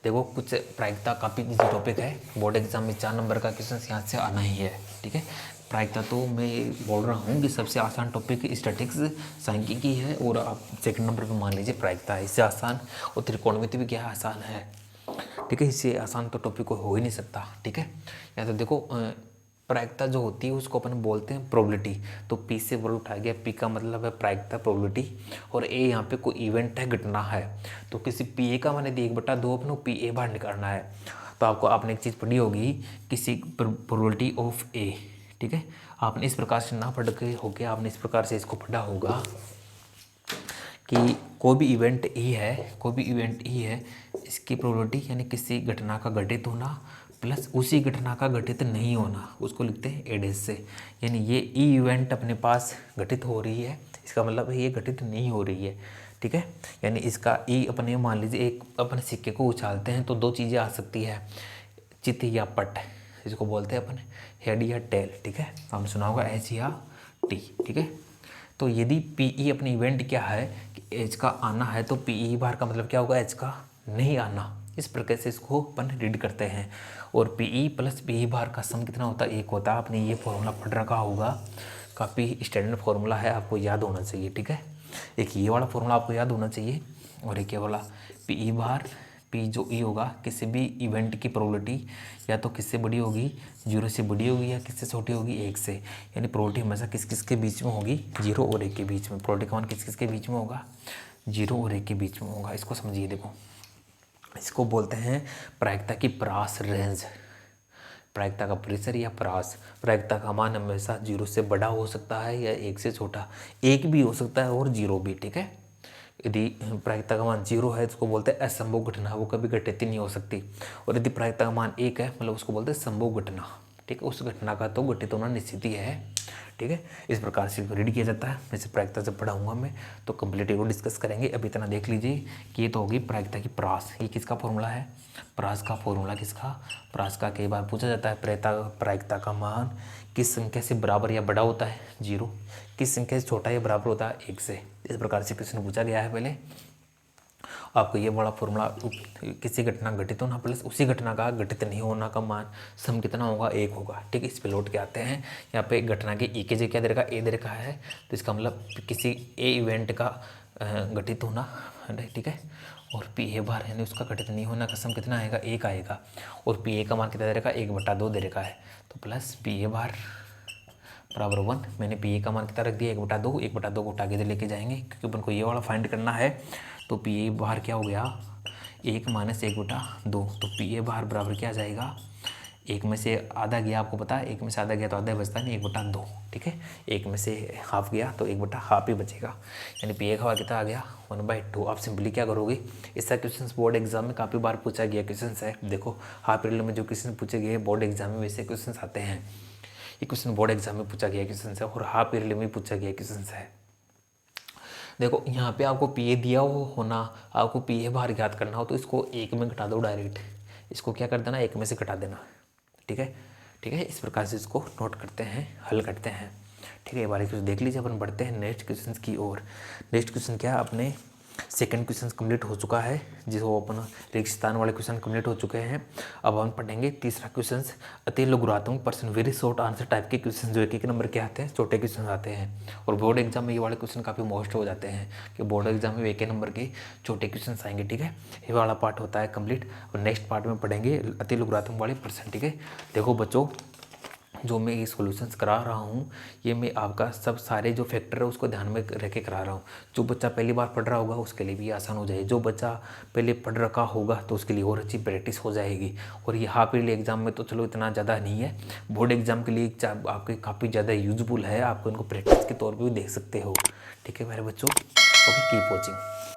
देखो कुछ प्रायिकता काफ़ी इजी टॉपिक है, बोर्ड एग्जाम में 4 नंबर का क्वेश्चन यहाँ से आना ही है। ठीक है, प्रायिकता तो मैं बोल रहा हूँ कि सबसे आसान टॉपिक स्टैटिक्स सांख्यिकी है, और आप सेकंड नंबर पे मान लीजिए प्रायिकता है, इससे आसान। और त्रिकोणमिति भी क्या है, आसान है। ठीक है, इससे आसान तो टॉपिक कोई हो ही नहीं सकता। ठीक है, या तो देखो प्रायिकता जो होती है उसको अपन बोलते हैं प्रोबेबिलिटी। तो पी से वर्ड उठाया गया, पी का मतलब है प्रायिकता, प्रोबेबिलिटी, और ए यहाँ पे कोई इवेंट है, घटना है। तो किसी पी ए का मैंने 1/2 अपने पी ए बाहर निकालना है। तो आपको आपने एक चीज़ पढ़ी होगी, किसी प्रोबेबिलिटी ऑफ ए। ठीक है, आपने इस प्रकार से ना पढ़ के होके आपने इस प्रकार से इसको पढ़ा होगा कि कोई भी इवेंट ई है, इसकी प्रोबेबिलिटी यानी किसी घटना का घटित होना प्लस उसी घटना का घटित नहीं होना, उसको लिखते हैं एडेस से। यानी ये ई इवेंट अपने पास घटित हो रही है, इसका मतलब है ये घटित नहीं हो रही है। ठीक है, यानी इसका ई अपने मान लीजिए एक अपने सिक्के को उछालते हैं तो 2 चीज़ें आ सकती है, चित या पट, इसको बोलते हैं अपन हेड या टेल। ठीक है, हमने सुना होगा एच या टी। ठीक है, तो यदि पी ई अपनी इवेंट क्या है कि एच का आना है, तो पी ई बार का मतलब क्या होगा, एच का नहीं आना। इस प्रकार से इसको अपन रीड करते हैं। और P E plus P E bar का सम कितना होता है, 1 होता है। आपने ये फॉर्मूला पढ़ रखा होगा, काफ़ी स्टैंडर्ड फॉर्मूला है, आपको याद होना चाहिए। ठीक है, एक ये वाला फॉर्मूला आपको याद होना चाहिए और एक ये वाला पी ई बार, पी जो ई होगा किसी भी इवेंट की प्रोबेबिलिटी या तो किससे बड़ी होगी, 0 से बड़ी होगी या किससे छोटी होगी, 1 से। यानी प्रोबेबिलिटी हमेशा किस किस के बीच में होगी, 0 और 1 के बीच में। प्रोबेबिलिटी का मान किस किस के बीच में होगा, 0 और 1 के बीच में होगा। इसको समझिए, देखो इसको बोलते हैं प्रायिकता की परास रेंज। प्रायिकता का परिसर या परास। प्रायिकता का मान हमेशा 0 से बड़ा हो सकता है या 1 से छोटा, 1 भी हो सकता है और 0 भी, ठीक है। यदि प्रायिकता का मान 0 है तो उसको बोलते हैं असंभव घटना, वो कभी घटित ही नहीं हो सकती। और यदि प्रायिकता का मान 1 है मतलब उसको बोलते हैं संभव घटना, ठीक है। उस घटना का तो घटित होना निश्चित ही है, ठीक है। इस प्रकार से रीड किया जाता है। वैसे प्रायिकता जब पढ़ाऊंगा मैं तो कंप्लीट को डिस्कस करेंगे। अभी इतना देख लीजिए कि ये तो होगी प्रायिकता की परास। ये किसका फॉर्मूला है, परास का फॉर्मूला। किसका, परास का। कई बार पूछा जाता है प्रायिकता का मान किस संख्या से बराबर या बड़ा होता है, 0, किस संख्या से छोटा या बराबर होता है, 1 से। इस प्रकार से क्वेश्चन पूछा गया है। पहले आपको ये बड़ा फॉर्मूला, किसी घटना घटित होना प्लस उसी घटना का घटित नहीं होना का मान सम कितना होगा, 1 होगा, ठीक है। इस पे लौट के आते हैं। यहाँ पे घटना की ई के जगह क्या दे रखा है, ए दे रखा है, तो इसका मतलब किसी ए इवेंट का घटित होना, ठीक है। और पी ए बार यानी उसका घटित नहीं होना का सम कितना आएगा, 1 आएगा। और पी ए का मान कितना दे रखा है, 1/2 दे रखा है। तो प्लस पी ए बार बराबर 1। मैंने पी ए का मान कितना रख दिया, 1/2। 1/2 को उठा के लेके जाएंगे क्योंकि अपन को ये वाला फाइंड करना है। तो पी ए बाहर क्या हो गया, 1 - 1/2। तो पी ए बाहर बराबर क्या आ जाएगा, 1 में से आधा गया, आपको पता है 1 में से आधा गया तो आधा बचता नहीं, 1/2, ठीक है। 1 में से हाफ गया तो 1/2 ही बचेगा। यानी पी ए का कितना आ गया, 1/2। आप सिंपली क्या करोगे, इसका क्वेश्चन बोर्ड एग्जाम में काफ़ी बार पूछा गया क्वेश्चन है। देखो हाफ ईयरली में जो क्वेश्चन पूछे गए बोर्ड एग्जाम में वैसे क्वेश्चन आते हैं। ये क्वेश्चन बोर्ड एग्जाम में पूछा गया क्वेश्चन है और हाफ ईयरली में पूछा गया क्वेश्चन है। देखो यहाँ पे आपको पी ए दिया हो होना, आपको पी ए बाहर ज्ञात करना हो तो इसको 1 में घटा दो डायरेक्ट। इसको क्या कर देना, 1 में से घटा देना, ठीक है, ठीक है। इस प्रकार से इसको नोट करते हैं, हल करते हैं, ठीक है। ये वाले क्वेश्चन देख लीजिए। अपन बढ़ते हैं नेक्स्ट क्वेश्चन की ओर। नेक्स्ट क्वेश्चन क्या है, अपने सेकंड क्वेश्चन कंप्लीट हो चुका है, जिसको अपन रेगिस्तान वाले क्वेश्चन कंप्लीट हो चुके हैं। अब हम पढ़ेंगे तीसरा क्वेश्चन, अति लघुरात्मक प्रश्न, वेरी शॉर्ट आंसर टाइप के क्वेश्चन जो 1 नंबर के आते हैं, छोटे क्वेश्चन आते हैं। और बोर्ड एग्जाम में ये वाले क्वेश्चन काफ़ी मोस्ट हो जाते हैं कि बोर्ड एग्जाम में 1 नंबर के छोटे क्वेश्चन आएंगे, ठीक है। ये वाला पार्ट होता है कंप्लीट। और नेक्स्ट पार्ट में पढ़ेंगे अति लघुरात्मक वाले प्रश्न, ठीक है। देखो बच्चों, जो मैं ये सॉल्यूशंस करा रहा हूँ ये मैं आपका सब सारे जो फैक्टर है उसको ध्यान में रख के करा रहा हूँ। जो बच्चा पहली बार पढ़ रहा होगा उसके लिए भी आसान हो जाए, जो बच्चा पहले पढ़ रखा होगा तो उसके लिए और अच्छी प्रैक्टिस हो जाएगी। और ये हाफ ईयरली एग्जाम में तो चलो इतना ज़्यादा नहीं है, बोर्ड एग्जाम के लिए आपके काफ़ी ज़्यादा यूजफुल है। आपको इनको प्रैक्टिस के तौर पर भी देख सकते हो, ठीक है मेरे बच्चों। Okay, keep watching.